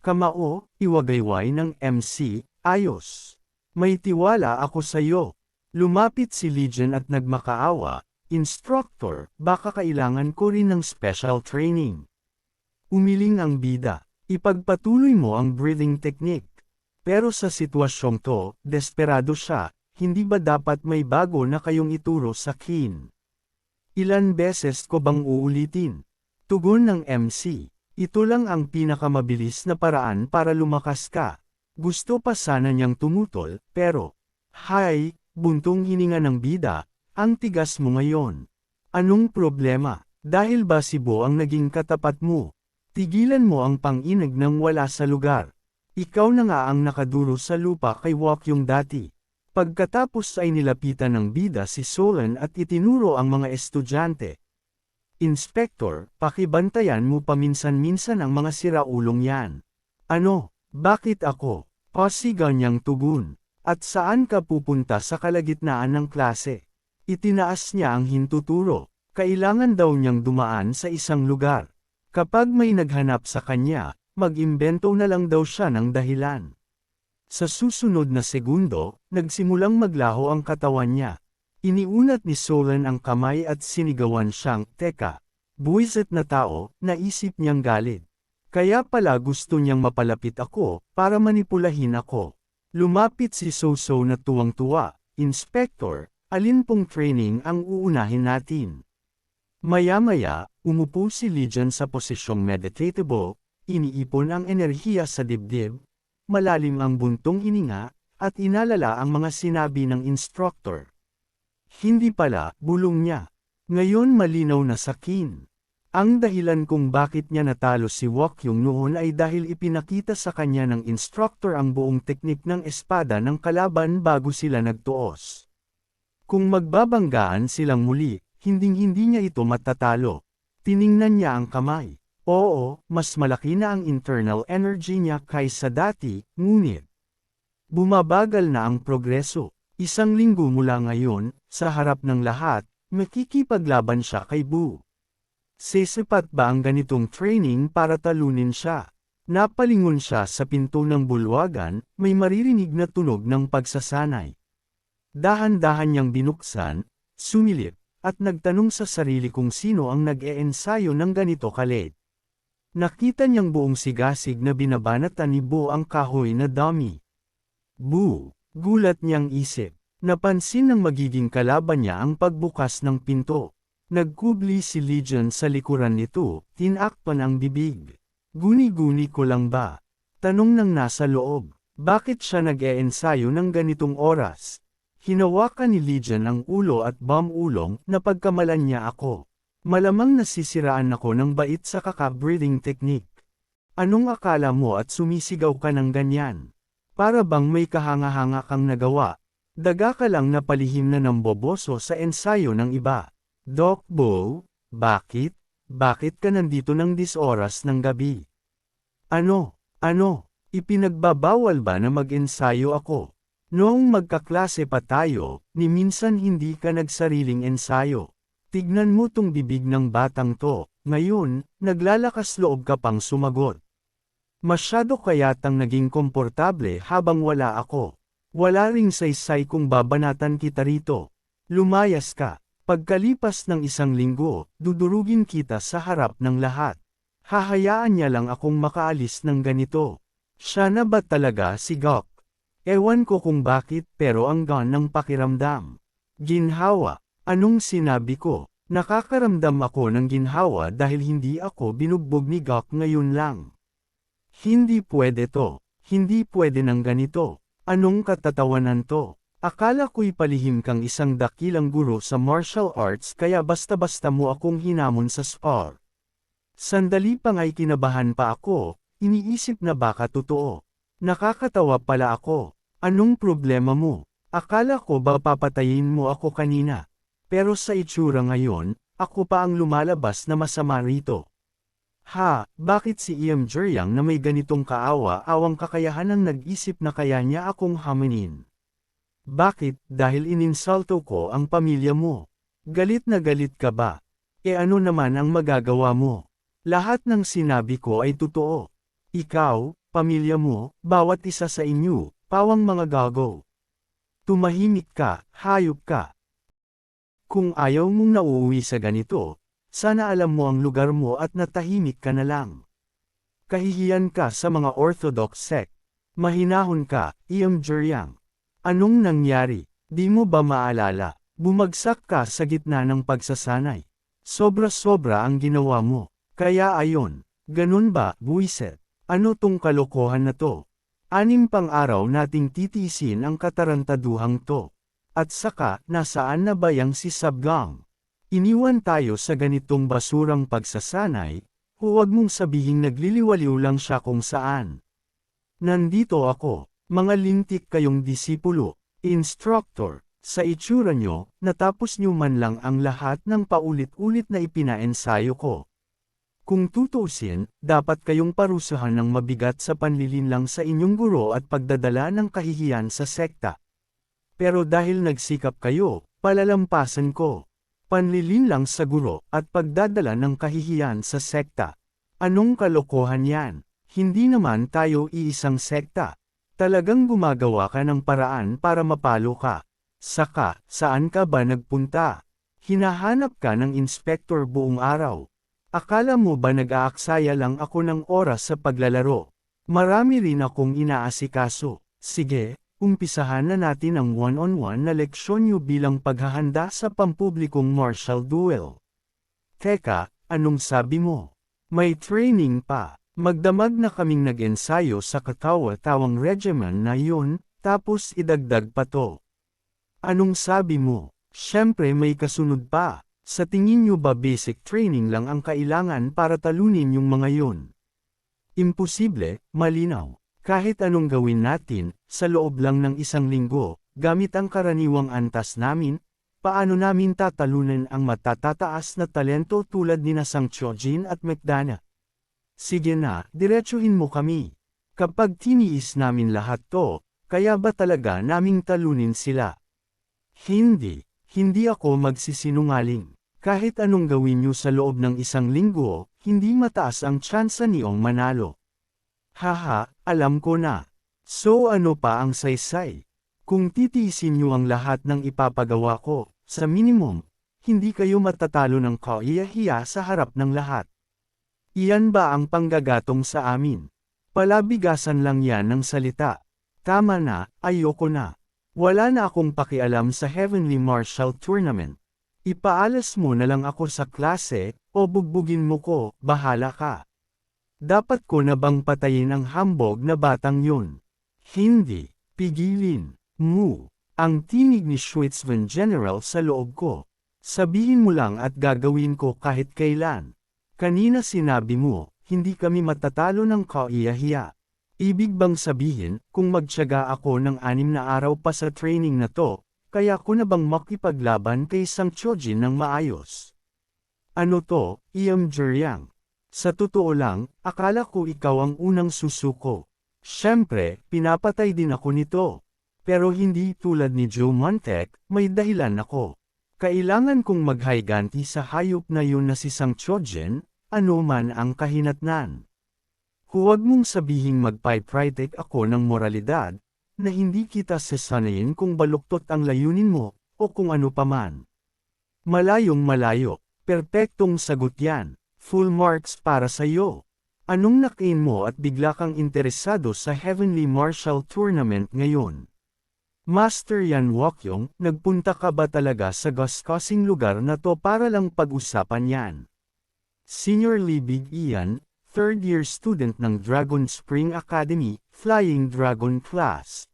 Kamao, iwagayway ng MC, ayos. May tiwala ako sa'yo. Lumapit si Legion at nagmakaawa, instructor, baka kailangan ko rin ng special training. Umiling ang bida, ipagpatuloy mo ang breathing technique. Pero sa sitwasyong to, desperado siya. Hindi ba dapat may bago na kayong ituro sa Kin? Ilan beses ko bang uulitin? Tugon ng MC. Ito lang ang pinakamabilis na paraan para lumakas ka. Gusto pa sana niyang tumutol, pero, hay, buntong hininga ng bida, ang tigas mo ngayon. Anong problema? Dahil ba si Bo ang naging katapat mo? Tigilan mo ang pang-inig nang wala sa lugar. Ikaw na nga ang nakaduro sa lupa kay Wakyong dati. Pagkatapos ay nilapitan ng bida si Solan at itinuro ang mga estudyante. Inspektor, pakibantayan mo paminsan-minsan ang mga siraulong yan. Ano? Bakit ako? Pasigaw niyang tugon. At saan ka pupunta sa kalagitnaan ng klase? Itinaas niya ang hintuturo. Kailangan daw niyang dumaan sa isang lugar. Kapag may naghanap sa kanya, mag-imbento na lang daw siya ng dahilan. Sa susunod na segundo, nagsimulang maglaho ang katawan niya. Iniunat ni Solan ang kamay at sinigawan siyang, teka, buwisit na tao, naisip niyang galit. Kaya pala gusto niyang mapalapit ako, para manipulahin ako. Lumapit si Soso na tuwang-tuwa, Inspector, alin pong training ang uunahin natin? Maya-maya, umupo si Legion sa posisyong meditable, iniipon ang enerhiya sa dibdib, malalim ang buntong hininga, at inalala ang mga sinabi ng instructor. Hindi pala, bulong niya. Ngayon malinaw na sa Kin. Ang dahilan kung bakit niya natalo si Wakyong noon ay dahil ipinakita sa kanya ng instructor ang buong teknik ng espada ng kalaban bago sila nagtuos. Kung magbabanggaan silang muli, hinding-hindi niya ito matatalo. Tiningnan niya ang kamay. Oo, mas malaki na ang internal energy niya kaysa dati, ngunit bumabagal na ang progreso. 1 linggo mula ngayon, sa harap ng lahat, makikipaglaban siya kay Bu. Sisipat ba ang ganitong training para talunin siya? Napalingon siya sa pinto ng bulwagan, may maririnig na tunog ng pagsasanay. Dahan-dahan niyang binuksan, sumilip, at nagtanong sa sarili kung sino ang nag-e-ensayo ng ganito kalit. Nakita niyang buong sigasig na binabanatan ni Bo ang kahoy na dummy. Bu, gulat niyang isip. Napansin ng magiging kalaban niya ang pagbukas ng pinto. Nagkubli si Legion sa likuran nito, tinakpan ang bibig. Guni-guni ko lang ba? Tanong ng nasa loob. Bakit siya nag-e-ensayo ng ganitong oras? Hinawakan ni Legion ang ulo at ulong na pagkamalan niya ako. Malamang nasisiraan ako ng bait sa kaka-breathing technique. Anong akala mo at sumisigaw ka ng ganyan? Para bang may kahanga-hanga kang nagawa? Daga ka lang na palihim na ng boboso sa ensayo ng iba. Doc Bo, bakit? Bakit ka nandito ng oras ng gabi? Ano? Ipinagbabawal ba na mag-ensayo ako? Noong magkaklase pa tayo, ni minsan hindi ka nagsariling ensayo. Tignan mo tong bibig ng batang to, ngayon, naglalakas loob ka pang sumagot. Masyado kayatang naging komportable habang wala ako. Wala ring saysay kung babanatan kita rito. Lumayas ka. Pagkalipas ng 1 linggo, dudurugin kita sa harap ng lahat. Hahayaan niya lang akong makaalis ng ganito. Siya na ba talaga si Gok? Ewan ko kung bakit pero ang gaan ng pakiramdam. Ginhawa. Anong sinabi ko? Nakakaramdam ako ng ginhawa dahil hindi ako binugbog ni Gok ngayon lang. Hindi pwede to. Hindi pwede ng ganito. Anong katatawanan to? Akala ko'y palihim kang isang dakilang guro sa martial arts kaya basta-basta mo akong hinamon sa spar. Sandali pa nga'y kinabahan pa ako, iniisip na baka totoo. Nakakatawa pala ako. Anong problema mo? Akala ko ba papatayin mo ako kanina? Pero sa itsura ngayon, ako pa ang lumalabas na masama rito. Ha, bakit si Iam Jeryang na may ganitong kaawa-awang kakayahan ang nag-isip na kaya niya akong haminin? Bakit, dahil ininsulto ko ang pamilya mo? Galit na galit ka ba? E ano naman ang magagawa mo? Lahat ng sinabi ko ay totoo. Ikaw, pamilya mo, bawat isa sa inyo, pawang mga gago. Tumahimik ka, hayop ka. Kung ayaw mong nauuwi sa ganito, sana alam mo ang lugar mo at natahimik ka na lang. Kahihiyan ka sa mga Orthodox sect. Mahinahon ka, Iam Jeryang. Anong nangyari? Di mo ba maalala? Bumagsak ka sa gitna ng pagsasanay. Sobra-sobra ang ginawa mo. Kaya ayon. Ganun ba, buwiset? Ano tong kalokohan na to? 6 pang araw nating titiisin ang katarantaduhang to. At saka, nasaan na ba yang si Sabgang? Iniwan tayo sa ganitong basurang pagsasanay, huwag mong sabihing nagliliwaliw lang siya kung saan. Nandito ako, mga lintik kayong disipulo, instructor, sa itsura nyo, natapos nyo man lang ang lahat ng paulit-ulit na ipinaensayo ko. Kung tutuusin, dapat kayong parusahan ng mabigat sa panlilinlang sa inyong guro at pagdadala ng kahihiyan sa sekta. Pero dahil nagsikap kayo, palalampasan ko. Panlilinlang sa guro at pagdadala ng kahihiyan sa sekta. Anong kalokohan yan? Hindi naman tayo iisang sekta. Talagang gumagawa ka ng paraan para mapalo ka. Saka, saan ka ba nagpunta? Hinahanap ka ng inspektor buong araw. Akala mo ba nag-aaksaya lang ako ng oras sa paglalaro? Marami rin akong inaasikaso. Sige, umpisahan na natin ang one-on-one na leksyon nyo bilang paghahanda sa pampublikong martial duel. Teka, anong sabi mo? May training pa. Magdamag na kaming nag-ensayo sa katawa-tawang regimen na yun, tapos idagdag pa to. Anong sabi mo? Siyempre may kasunod pa. Sa tingin nyo ba basic training lang ang kailangan para talunin yung mga yun? Imposible, malinaw. Kahit anong gawin natin, sa loob lang ng 1 linggo, gamit ang karaniwang antas namin, paano namin tatalunan ang matatataas na talento tulad ni Sang Chojin at McDana? Sige na, diretsuhin mo kami. Kapag tiniis namin lahat to, kaya ba talaga naming talunin sila? Hindi ako magsisinungaling. Kahit anong gawin nyo sa loob ng 1 linggo, hindi mataas ang tsansa niyong manalo. Haha, alam ko na. So ano pa ang saysay? Kung titiisin nyo ang lahat ng ipapagawa ko, sa minimum, hindi kayo matatalo ng kahiya-hiya sa harap ng lahat. Iyan ba ang panggagatong sa amin? Palabigasan lang yan ng salita. Tama na, ayoko na. Wala na akong pakialam sa Heavenly Martial Tournament. Ipaalas mo na lang ako sa klase, o bugbugin mo ko, bahala ka. Dapat ko na bang patayin ang hambog na batang yun? Hindi, pigilin, mo. Ang tinig ni Schwitzman General sa loob ko. Sabihin mo lang at gagawin ko kahit kailan. Kanina sinabi mo, hindi kami matatalo ng kaiyahiya. Ibig bang sabihin, kung magtiyaga ako ng 6 na araw pa sa training na to, kaya ko na bang makipaglaban kay Sang Chojin ng maayos? Ano to, Jeryang? Sa totoo lang, akala ko ikaw ang unang susuko. Siyempre, pinapatay din ako nito. Pero hindi tulad ni Joe Montek, may dahilan ako. Kailangan kong maghayganti sa hayop na yun na si Sang Chojin, ano man ang kahinatnan. Huwag mong sabihing magpapritake ako ng moralidad, na hindi kita sasanayin kung baluktot ang layunin mo, o kung ano paman. Malayong malayo, perpektong sagot yan, full marks para sa'yo. Anong nakain mo at bigla kang interesado sa Heavenly Martial Tournament ngayon? Master Yan Wokyong, nagpunta ka ba talaga sa gasgasing lugar na to para lang pag-usapan yan? Senior Lee Big Ian, third-year student ng Dragon Spring Academy, Flying Dragon Class.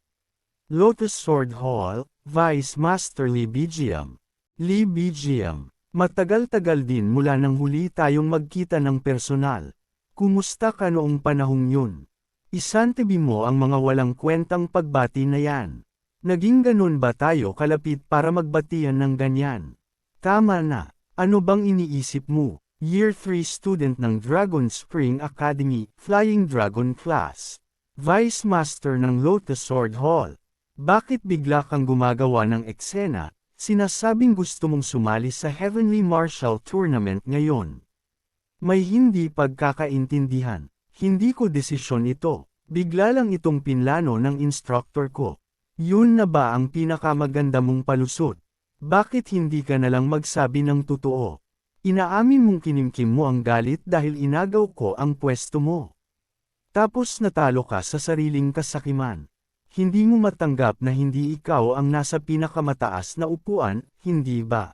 Lotus Sword Hall, Vice Master Lee BGM. Lee BGM, matagal-tagal din mula nang huli tayong magkita ng personal. Kumusta ka noong panahong yun? Isantabi mo ang mga walang kwentang pagbati na yan. Naging ganun ba tayo kalapit para magbatian ng ganyan? Tama na, ano bang iniisip mo? Year 3 student ng Dragon Spring Academy, Flying Dragon Class. Vice Master ng Lotus Sword Hall. Bakit bigla kang gumagawa ng eksena, sinasabing gusto mong sumali sa Heavenly Martial Tournament ngayon? May hindi pagkakaintindihan. Hindi ko desisyon ito. Bigla lang itong pinlano ng instructor ko. Yun na ba ang pinakamaganda mong palusot? Bakit hindi ka nalang magsabi ng totoo? Inaamin mong kinimkim mo ang galit dahil inagaw ko ang pwesto mo. Tapos natalo ka sa sariling kasakiman. Hindi mo matanggap na hindi ikaw ang nasa pinakamataas na upuan, hindi ba?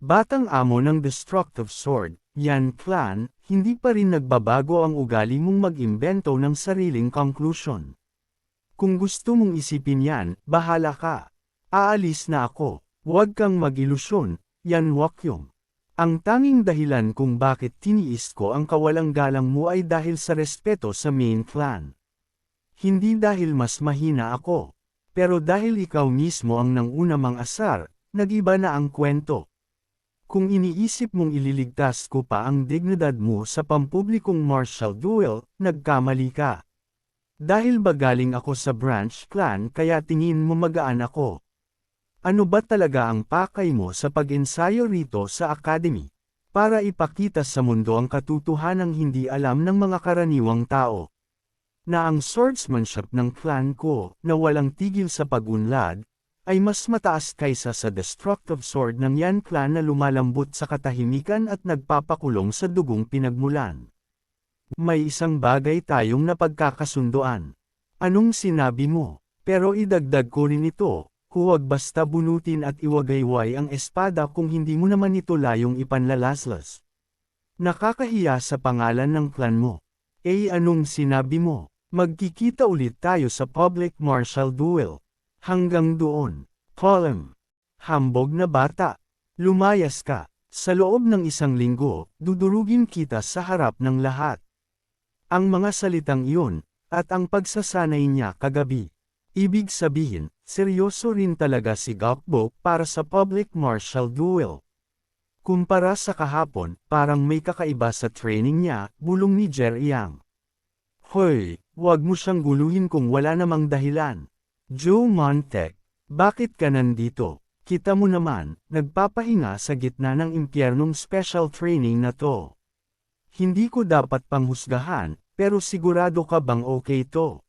Batang amo ng Destructive Sword, Yan Clan, hindi pa rin nagbabago ang ugali mong mag-imbento ng sariling conclusion. Kung gusto mong isipin yan, bahala ka. Aalis na ako. Huwag kang mag-ilusyon, Yan Wokyong. Ang tanging dahilan kung bakit tiniis ko ang kawalang galang mo ay dahil sa respeto sa main clan. Hindi dahil mas mahina ako. Pero dahil ikaw mismo ang nanguna mang asar, nag-iba na ang kwento. Kung iniisip mong ililigtas ko pa ang dignidad mo sa pampublikong martial duel, nagkamali ka. Dahil ba galing ako sa branch clan kaya tingin mo magaan ako? Ano ba talaga ang pakay mo sa pag-ensayo rito sa academy? Para ipakita sa mundo ang katotohanang hindi alam ng mga karaniwang tao. Na ang swordsmanship ng clan ko, na walang tigil sa pag-unlad, ay mas mataas kaysa sa destructive sword ng Yan clan na lumalambot sa katahimikan at nagpapakulong sa dugong pinagmulan. May isang bagay tayong napagkakasundoan. Anong sinabi mo? Pero idagdag ko rin ito, huwag basta bunutin at iwagayway ang espada kung hindi mo naman ito layong ipanlalaslas. Nakakahiya sa pangalan ng clan mo. Anong sinabi mo? Magkikita ulit tayo sa public martial duel. Hanggang doon. Column. Hambog na bata. Lumayas ka. Sa loob ng 1 linggo, dudurugin kita sa harap ng lahat. Ang mga salitang iyon, at ang pagsasanay niya kagabi. Ibig sabihin, seryoso rin talaga si Gokbo para sa public martial duel. Kumpara sa kahapon, parang may kakaiba sa training niya, bulong ni Jeryang. Hoy, wag mo siyang guluhin kung wala namang dahilan. Joe Montek, bakit ka nandito? Kita mo naman, nagpapahinga sa gitna ng impyernong special training na to. Hindi ko dapat panghusgahan, pero sigurado ka bang okay to?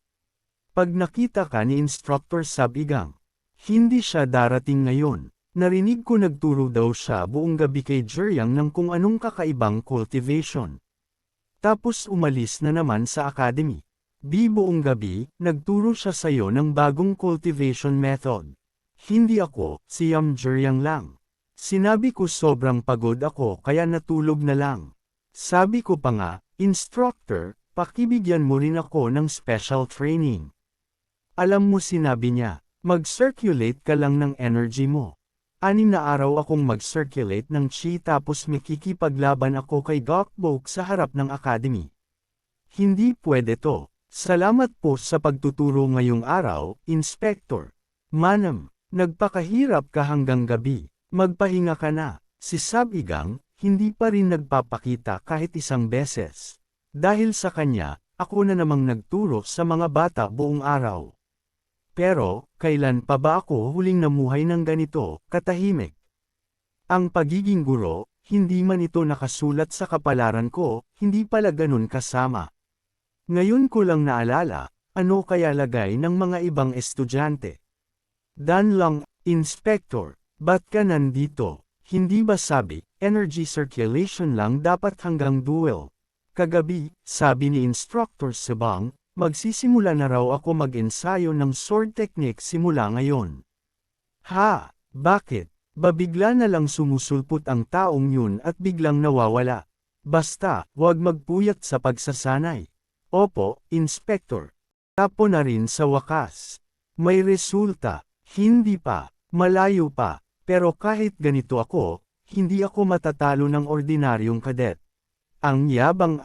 Pag nakita ka ni Instructor Sabigang, hindi siya darating ngayon. Narinig ko nagturo daw siya buong gabi kay Jeryang ng kung anong kakaibang cultivation. Tapos umalis na naman sa academy. Buong gabi, nagturo siya sa'yo ng bagong cultivation method. Hindi ako, si Jeryang lang. Sinabi ko sobrang pagod ako kaya natulog na lang. Sabi ko pa nga, instructor, pakibigyan mo rin ako ng special training. Alam mo sinabi niya, mag-circulate ka lang ng energy mo. 6 na araw akong mag-circulate ng chi tapos makikipaglaban ako kay Gokbok sa harap ng academy. Hindi pwede to. Salamat po sa pagtuturo ngayong araw, Inspector. Manam, nagpakahirap ka hanggang gabi. Magpahinga ka na. Si Sabigang, hindi pa rin nagpapakita kahit isang beses. Dahil sa kanya, ako na namang nagturo sa mga bata buong araw. Pero, kailan pa ba ako huling namuhay ng ganito, katahimik? Ang pagiging guro, hindi man ito nakasulat sa kapalaran ko, hindi pala ganun kasama. Ngayon ko lang naalala, ano kaya lagay ng mga ibang estudyante? Dan lang, Inspector, ba't ka nandito? Hindi ba sabi, energy circulation lang dapat hanggang duel? Kagabi, sabi ni Instructor Sebang, magsisimula na raw ako mag-ensayo ng sword technique simula ngayon. Ha? Bakit? Bigla na lang sumusulpot ang taong yun at biglang nawawala. Basta, huwag magpuyat sa pagsasanay. Opo, Inspector. Tapo na rin sa wakas. May resulta. Hindi pa. Malayo pa. Pero kahit ganito ako, hindi ako matatalo ng ordinaryong kadet. Ang yabang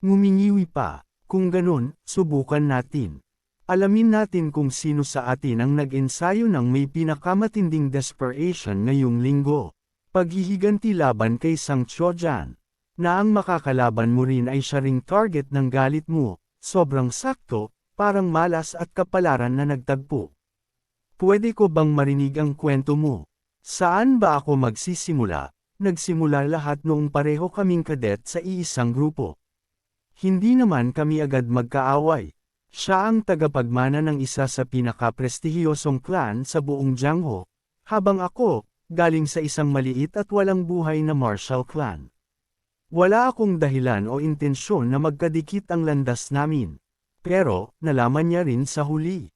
Ngumingiwi pa. Kung ganun, subukan natin. Alamin natin kung sino sa atin ang nag-ensayo ng may pinakamatinding desperation ngayong linggo. Paghihiganti laban kay Sang Chojan. Na ang makakalaban mo rin ay siya ring target ng galit mo, sobrang sakto, parang malas at kapalaran na nagtagpo. Pwede ko bang marinig ang kwento mo? Saan ba ako magsisimula? Nagsimula lahat noong pareho kaming kadet sa iisang grupo. Hindi naman kami agad magkaaway. Siya ang tagapagmana ng isa sa pinakaprestihiyosong clan sa buong Jiangho, habang ako, galing sa isang maliit at walang buhay na martial clan. Wala akong dahilan o intensyon na magkadikit ang landas namin. Pero, nalaman niya rin sa huli.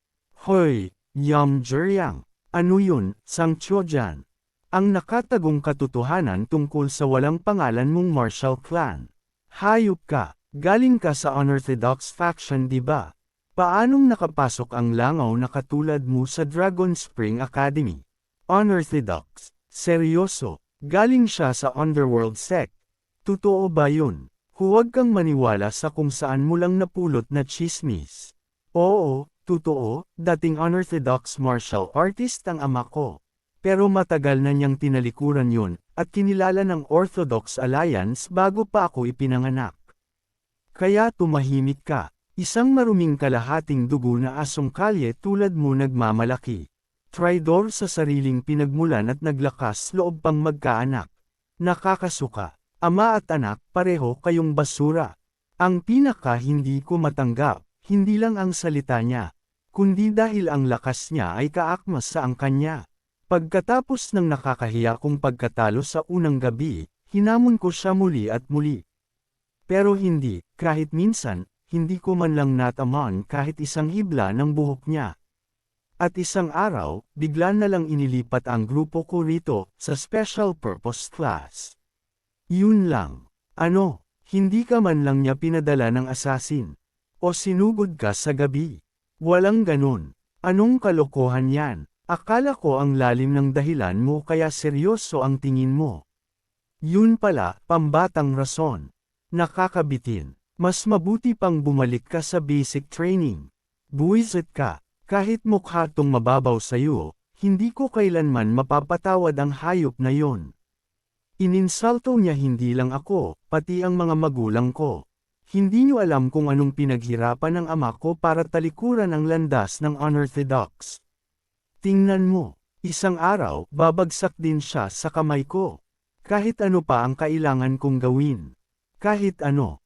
Hoy, Yam Jiryang, ano yun, Sang Chojan? Ang nakatagong katotohanan tungkol sa walang pangalan mong martial clan. Hayop ka, galing ka sa unorthodox faction di ba? Paanong nakapasok ang langaw na katulad mo sa Dragon Spring Academy? Unorthodox, seryoso, galing siya sa underworld sect. Totoo ba yun? Huwag kang maniwala sa kung saan mo lang napulot na chismis. Oo, totoo, dating unorthodox martial artist ang ama ko. Pero matagal na niyang tinalikuran yun, at kinilala ng Orthodox Alliance bago pa ako ipinanganak. Kaya tumahimik ka, isang maruming kalahating dugo na asong kalye tulad mo nagmamalaki. Traidor sa sariling pinagmulan at naglakas loob pang magkaanak. Nakakasuka. Ama at anak, pareho kayong basura. Ang pinaka hindi ko matanggap, hindi lang ang salita niya, kundi dahil ang lakas niya ay kaakmas sa angkan niya. Pagkatapos ng nakakahiya kong pagkatalo sa unang gabi, hinamon ko siya muli at muli. Pero hindi, kahit minsan, hindi ko man lang natamaan kahit isang hibla ng buhok niya. At isang araw, bigla na lang inilipat ang grupo ko rito, sa special purpose class. Yun lang. Ano, hindi ka man lang niya pinadala ng assassin. O sinugod ka sa gabi. Walang ganun. Anong kalokohan yan? Akala ko ang lalim ng dahilan mo kaya seryoso ang tingin mo. Yun pala, pambatang rason. Nakakabitin. Mas mabuti pang bumalik ka sa basic training. Buwisit ka. Kahit mukha tong mababaw sa'yo, hindi ko kailanman mapapatawad ang hayop na yon. Ininsulto niya hindi lang ako, pati ang mga magulang ko. Hindi niyo alam kung anong pinaghirapan ng ama ko para talikuran ang landas ng unorthodox. Tingnan mo, isang araw, babagsak din siya sa kamay ko. Kahit ano pa ang kailangan kong gawin. Kahit ano.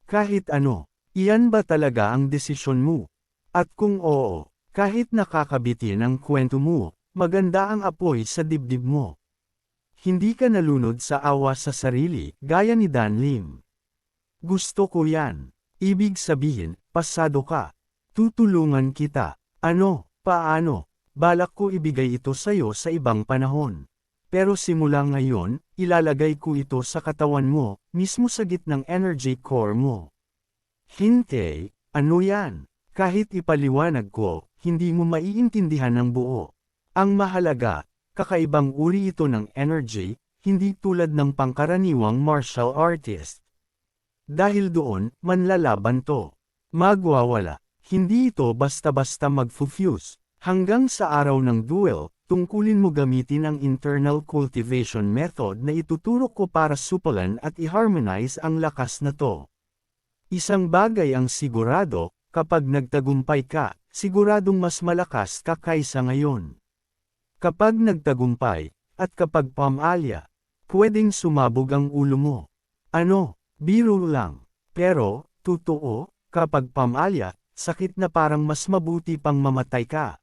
Kahit ano, iyan ba talaga ang desisyon mo? At kung oo, kahit nakakabitin ang kwento mo, maganda ang apoy sa dibdib mo. Hindi ka nalunod sa awa sa sarili, gaya ni Dan Lim. Gusto ko yan. Ibig sabihin, pasado ka. Tutulungan kita. Ano, paano? Balak ko ibigay ito sa'yo sa ibang panahon. Pero simula ngayon, ilalagay ko ito sa katawan mo, mismo sa gitnang energy core mo. Hintay, ano yan? Kahit ipaliwanag ko, hindi mo maiintindihan ng buo. Ang mahalaga, kakaibang uri ito ng energy, hindi tulad ng pangkaraniwang martial artist. Dahil doon, manlalaban to. Magwawala. Hindi ito basta-basta mag-fuse. Hanggang sa araw ng duel, tungkulin mo gamitin ang internal cultivation method na ituturo ko para supalan at i-harmonize ang lakas na to. Isang bagay ang sigurado, kapag nagtagumpay ka, siguradong mas malakas ka kaysa ngayon. Kapag nagtagumpay, at kapag pamalya, pwedeng sumabog ang ulo mo. Ano, biro lang. Pero, totoo, kapag pamalya, sakit na parang mas mabuti pang mamatay ka.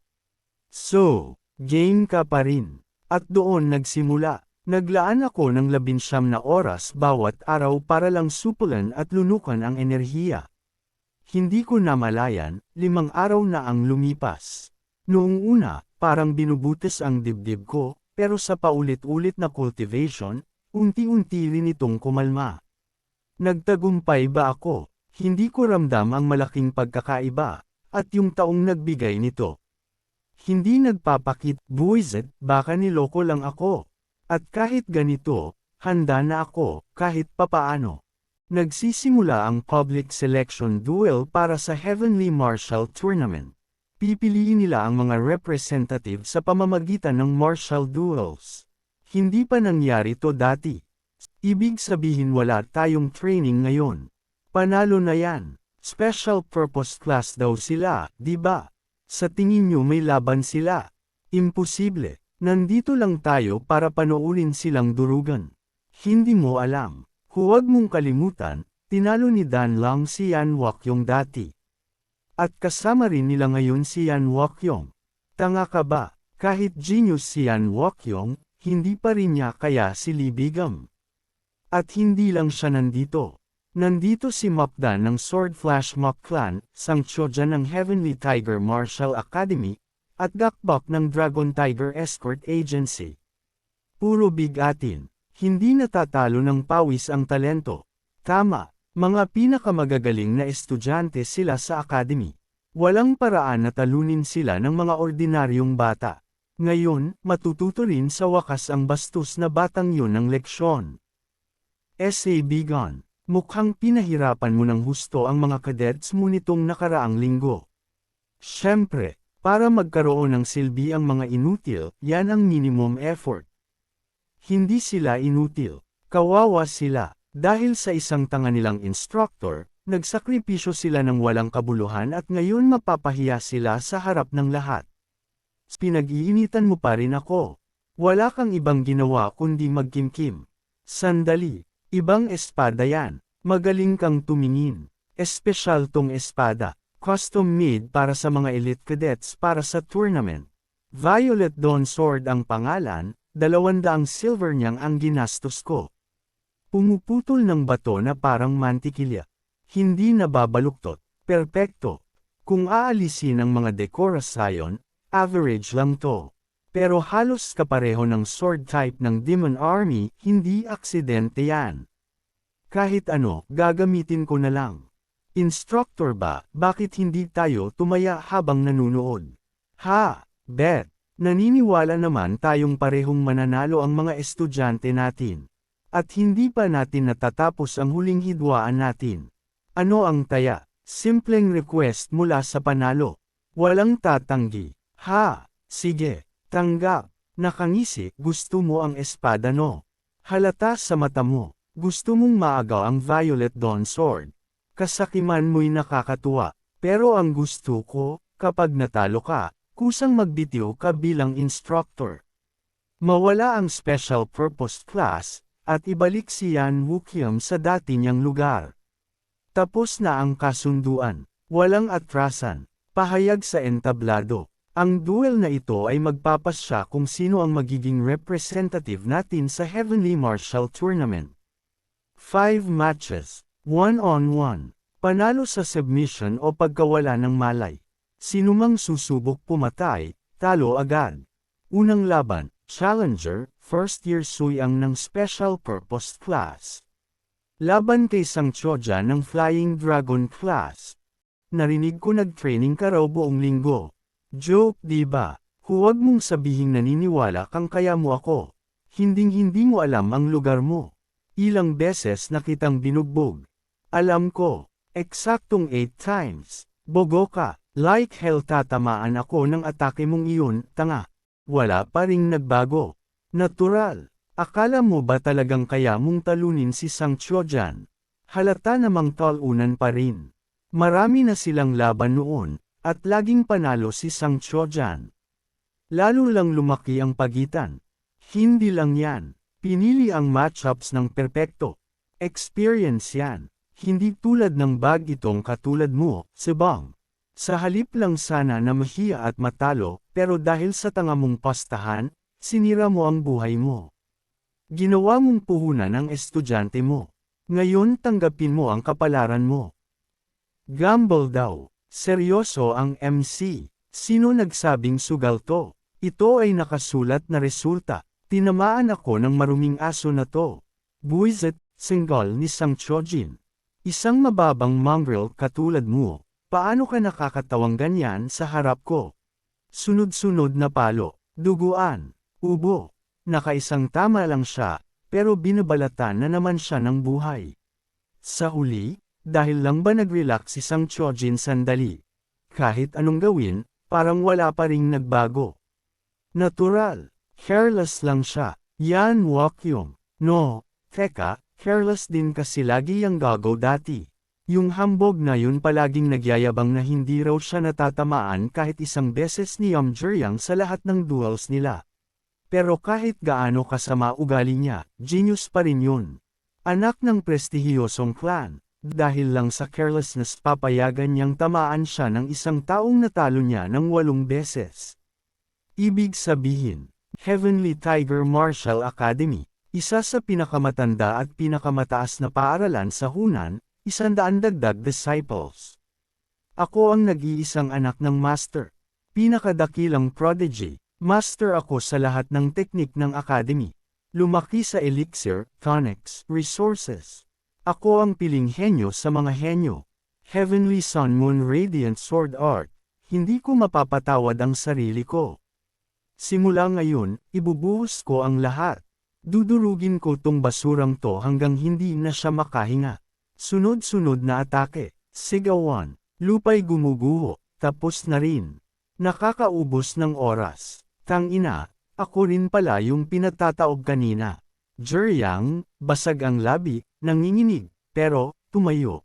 So, game ka pa rin. At doon nagsimula. Naglaan ako ng 19 na oras bawat araw para lang supulan at lunukan ang enerhiya. Hindi ko namalayan, 5 araw na ang lumipas. Noong una, parang binubutis ang dibdib ko, pero sa paulit-ulit na cultivation, unti-unti rin itong kumalma. Nagtagumpay ba ako? Hindi ko ramdam ang malaking pagkakaiba, at yung taong nagbigay nito. Hindi nagpapakit, buwisit, baka niloko lang ako. At kahit ganito, handa na ako, kahit papaano. Nagsisimula ang public selection duel para sa Heavenly Martial Tournament. Pipiliin nila ang mga representative sa pamamagitan ng martial duels. Hindi pa nangyari to dati. Ibig sabihin wala tayong training ngayon. Panalo na yan. Special purpose class daw sila, di ba? Sa tingin nyo may laban sila? Imposible. Nandito lang tayo para panoorin silang durugan. Hindi mo alam. Huwag mong kalimutan, tinalo ni Dan Lang si Yan Wakyong dati. At kasama rin nila ngayon si Yan Wakyong. Tanga ka ba? Kahit genius si Yan Wakyong, hindi pa rin niya kaya si Lee Bigam. At hindi lang siya nandito. Nandito si Mokdan ng Sword Flash Mok Clan, Sang Choja ng Heavenly Tiger Martial Academy, at Gakbok ng Dragon Tiger Escort Agency. Puro bigatin. Hindi natatalo ng pawis ang talento. Tama, mga pinakamagagaling na estudyante sila sa academy. Walang paraan na talunin sila ng mga ordinaryong bata. Ngayon, matututo rin sa wakas ang bastos na batang yun ng leksyon. S.A. Bigon. Mukhang pinahirapan mo ng husto ang mga cadets mo nitong nakaraang linggo. Siyempre, para magkaroon ng silbi ang mga inutil, yan ang minimum effort. Hindi sila inutil. Kawawa sila. Dahil sa isang tanga nilang instructor, nagsakripisyo sila ng walang kabuluhan at ngayon mapapahiya sila sa harap ng lahat. Pinag-iinitan mo pa rin ako. Wala kang ibang ginawa kundi magkimkim. Sandali. Ibang espada yan. Magaling kang tumingin. Espesyal tong espada. Custom made para sa mga elite cadets para sa tournament. Violet Dawn Sword ang pangalan, 200 silver niyang ang ginastos ko. Pumuputol ng bato na parang mantikilya. Hindi nababaluktot. Perpekto. Kung aalisin ang mga dekorasyon, average lang to. Pero halos kapareho ng sword type ng Demon Army, hindi aksidente yan. Kahit ano, gagamitin ko na lang. Instructor ba, bakit hindi tayo tumaya habang nanunood? Ha, bet. Naniniwala naman tayong parehong mananalo ang mga estudyante natin. At hindi pa natin natatapos ang huling hidwaan natin. Ano ang taya? Simpleng request mula sa panalo. Walang tatanggi. Ha, sige. Tanggap. Nakangisi, gusto mo ang espada no? Halata sa mata mo. Gusto mong maagaw ang Violet Dawn Sword. Kasakiman mo'y nakakatuwa. Pero ang gusto ko, kapag natalo ka, kusang magbitiw ka bilang instructor. Mawala ang special purpose class, at ibalik si Yan Wukyam sa dati niyang lugar. Tapos na ang kasunduan. Walang atrasan. Pahayag sa entablado. Ang duel na ito ay magpapasya kung sino ang magiging representative natin sa Heavenly Martial Tournament. 5 matches, 1-on-1. Panalo sa submission o pagkawala ng malay. Sinumang susubok pumatay, talo agad. Unang laban, Challenger, first year Suyang ng Special Purpose Class. Laban kay Sang Choja ng Flying Dragon Class. Narinig ko nag-training ka raw buong linggo. Joke diba? Huwag mong sabihing naniniwala kang kaya mo ako. Hinding-hindi mo alam ang lugar mo. Ilang beses na kitang binugbog. Alam ko. Eksaktong 8 times. Bogo ka. Like hell tatamaan ako ng atake mong iyon, tanga. Wala pa ring nagbago. Natural. Akala mo ba talagang kaya mong talunin si Sang Chojan? Halata namang talunan pa rin. Marami na silang laban noon, at laging panalo si Sang Chojan. Lalo lang lumaki ang pagitan. Hindi lang yan. Pinili ang matchups ng perpekto. Experience yan. Hindi tulad ng bag itong katulad mo, Sebang. Sa halip lang sana na mahiya at matalo, pero dahil sa tanga mong pastahan, sinira mo ang buhay mo. Ginawa mong puhunan ang estudyante mo. Ngayon tanggapin mo ang kapalaran mo. Gamble daw. Seryoso ang MC. Sino nagsabing sugal to? Ito ay nakasulat na resulta. Tinamaan ako ng maruming aso na to. Buisit, single ni Sang Chojin. Isang mababang mongrel katulad mo. Paano ka nakakatawang ganyan sa harap ko? Sunod-sunod na palo. Duguan. Ubo. Nakaisang tama lang siya, pero binabalatan na naman siya ng buhay. Sa huli, dahil lang ba nag-relax si Sang Chojin sandali? Kahit anong gawin, parang wala pa ring nagbago. Natural. Careless lang siya. Yan wakyong. No, teka, careless din kasi lagi yung gago dati. Yung hambog na yun palaging nagyayabang na hindi raw siya natatamaan kahit isang beses ni Yamjuryang sa lahat ng duels nila. Pero kahit gaano kasama ugali niya, genius pa rin yun. Anak ng prestihiyosong clan. Dahil lang sa carelessness papayagan niyang tamaan siya ng isang taong natalo niya ng 8 beses. Ibig sabihin, Heavenly Tiger Martial Academy, isa sa pinakamatanda at pinakamataas na paaralan sa Hunan, 100 dagdag disciples. Ako ang nag-iisang anak ng master. Pinakadakilang prodigy, master ako sa lahat ng teknik ng academy. Lumaki sa elixir, tonics, resources. Ako ang piling henyo sa mga henyo. Heavenly Sun Moon Radiant Sword Art. Hindi ko mapapatawad ang sarili ko. Simula ngayon, ibubuhos ko ang lahat. Dudurugin ko tong basurang to hanggang hindi na siya makahinga. Sunod-sunod na atake. Sigawan. Lupay gumuguho. Tapos na rin. Nakakaubos ng oras. Tangina, ako rin pala yung pinatataob kanina. Juryang, basag ang labi, nanginginig, pero, tumayo.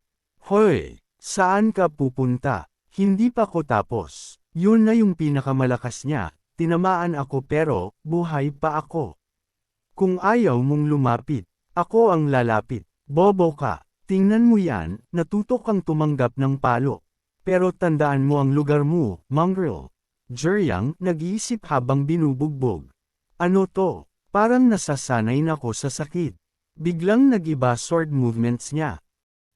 Hoy, saan ka pupunta? Hindi pa ko tapos. Yun na yung pinakamalakas niya, tinamaan ako pero, buhay pa ako. Kung ayaw mong lumapit, ako ang lalapit. Bobo ka, tingnan mo yan, natuto kang tumanggap ng palo. Pero tandaan mo ang lugar mo, mongrel. Juryang, nag-iisip habang binubugbog. Ano to? Parang nasasanay na ko sa sakit. Biglang nag-iba sword movements niya.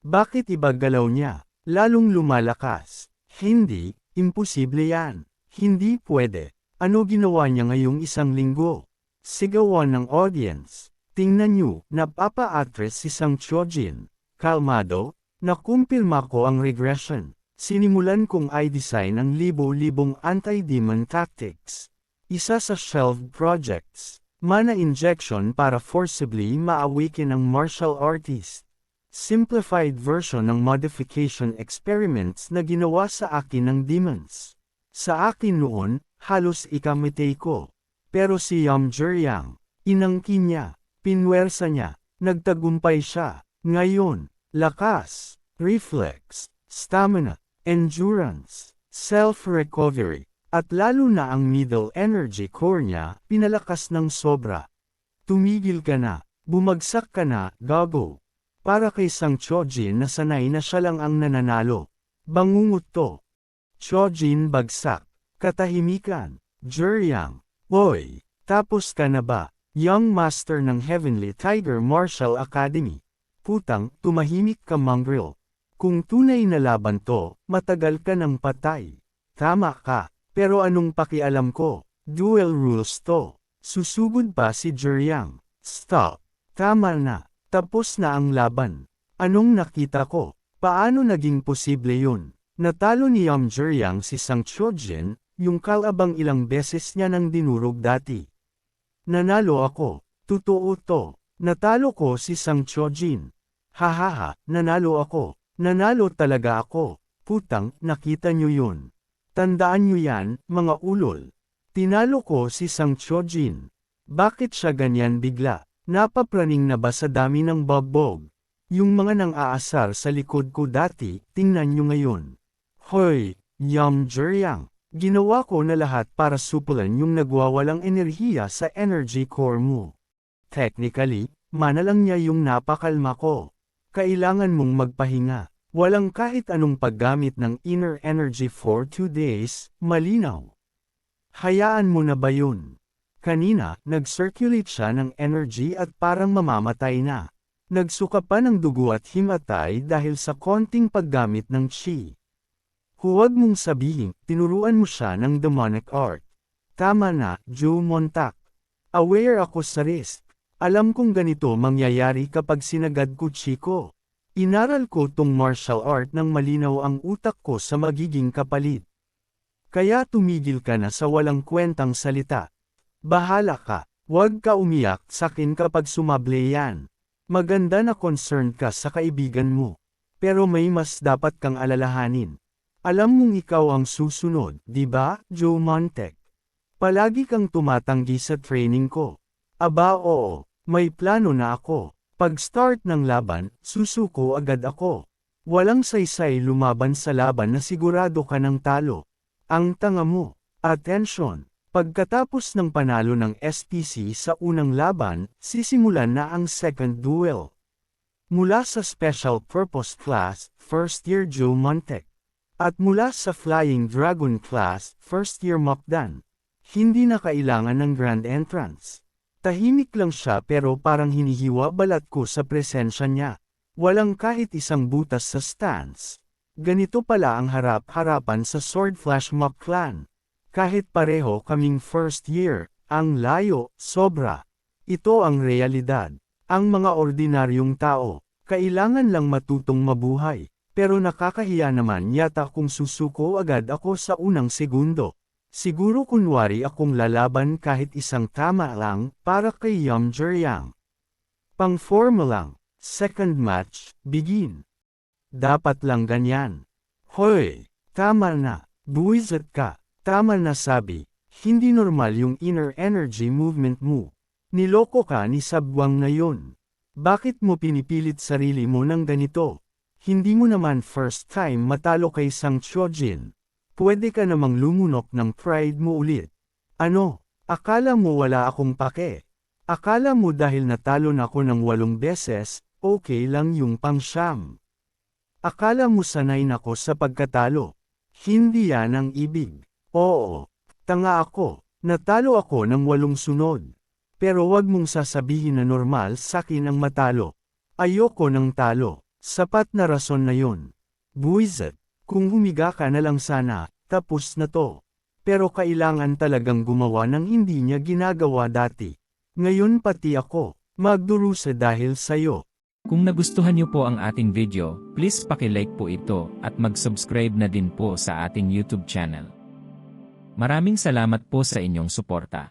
Bakit iba galaw niya? Lalong lumalakas. Hindi, imposible yan. Hindi pwede. Ano ginawa niya ngayong 1 linggo? Sigawan ng audience. Tingnan niyo, napapa-atras si Sang Chojin. Kalmado, nakumpirma ko ang regression. Sinimulan kong i-design ang libo-libong anti-demon tactics. Isa sa shelved projects. Mana injection para forcibly ma-awaken ang martial artist. Simplified version ng modification experiments na ginawa sa akin ng demons. Sa akin noon, halos ikamitay ko. Pero si Yamjuryang, inangkin niya, pinwersa niya, nagtagumpay siya. Ngayon, lakas, reflex, stamina, endurance, self-recovery. At lalo na ang middle energy core niya, pinalakas ng sobra. Tumigil ka na, bumagsak ka na, gago. Para kay Sang Chojin na sanay na siya lang ang nananalo. Bangungot to. Chojin bagsak. Katahimikan. Juryang. Hoy, tapos ka na ba? Young Master ng Heavenly Tiger Martial Academy. Putang, tumahimik ka mongrel. Kung tunay na laban to, matagal ka ng patay. Tama ka. Pero anong pakialam ko? Duel rules to. Susugod pa si Jiryang. Stop. Tama na. Tapos na ang laban. Anong nakita ko? Paano naging posible yun? Natalo ni Jiryang si Sang Chojin, yung kalabang ilang beses niya nang dinurog dati. Nanalo ako. Totoo to. Natalo ko si Sang Chojin. Hahaha, nanalo ako. Nanalo talaga ako. Putang, nakita nyo yun. Tandaan nyo yan, mga ulol. Tinalo ko si Sang Chojin. Bakit siya ganyan bigla? Napapraning na ba sa dami ng bogbog? Yung mga nang aasar sa likod ko dati, tingnan nyo ngayon. Hoy, Jiryang. Ginawa ko na lahat para supulan yung nagwawalang enerhiya sa energy core mo. Technically, mana lang niya yung napakalma ko. Kailangan mong magpahinga. Walang kahit anong paggamit ng inner energy for 2 days, malinaw. Hayaan mo na ba yun? Kanina, nag-circulate siya ng energy at parang mamamatay na. Nagsuka pa ng dugo at himatay dahil sa konting paggamit ng chi. Huwag mong sabihin, tinuruan mo siya ng demonic art. Tama na, Joe Montak. Aware ako sa risk. Alam kong ganito mangyayari kapag sinagad ko chi ko. Inaral ko tong martial art nang malinaw ang utak ko sa magiging kapalit. Kaya tumigil ka na sa walang kwentang salita. Bahala ka, huwag ka umiyak sakin kapag sumable yan. Maganda na concerned ka sa kaibigan mo. Pero may mas dapat kang alalahanin. Alam mong ikaw ang susunod, di ba, Joe Montek? Palagi kang tumatanggi sa training ko. Aba oo, may plano na ako. Pag-start ng laban, susuko agad ako. Walang saysay lumaban sa laban na sigurado ka ng talo. Ang tanga mo. Attention! Pagkatapos ng panalo ng SPC sa unang laban, sisimulan na ang second duel. Mula sa Special Purpose Class, First Year Joe Montek. At mula sa Flying Dragon Class, First Year Mokdan. Hindi na kailangan ng Grand Entrance. Tahimik lang siya pero parang hinihiwa balat ko sa presensya niya. Walang kahit isang butas sa stance. Ganito pala ang harap-harapan sa Sword Flash Mock Clan. Kahit pareho kaming first year, ang layo, sobra. Ito ang realidad. Ang mga ordinaryong tao, kailangan lang matutong mabuhay. Pero nakakahiya naman yata kung susuko agad ako sa unang segundo. Siguro kunwari akong lalaban kahit isang tama lang para kay Jiryang. Pang-forma lang. Second match, begin. Dapat lang ganyan. Hoy, tama na. Buwisit ka. Tama na sabi. Hindi normal yung inner energy movement mo. Niloko ka ni Sabwang na yun. Bakit mo pinipilit sarili mo ng ganito? Hindi mo naman first time matalo kay Sang Chojin. Pwede ka namang lumunok ng pride mo ulit. Ano? Akala mo wala akong pake? Akala mo dahil natalo na ako ng 8 beses, okay lang yung pang-siyam? Akala mo sanay na ko sa pagkatalo? Hindi yan ang ibig. Oo, tanga ako. Natalo ako ng 8 sunod. Pero wag mong sasabihin na normal sakin ang matalo. Ayoko ng talo. Sapat na rason na yun. Buwisit, kung humiga ka na lang sana, tapos na to. Pero kailangan talagang gumawa ng hindi niya ginagawa dati. Ngayon pati ako, magdurusa dahil sayo.
Kung nagustuhan niyo po ang ating video, please paki-like po ito at mag-subscribe na din po sa ating YouTube channel. Maraming salamat po sa inyong suporta.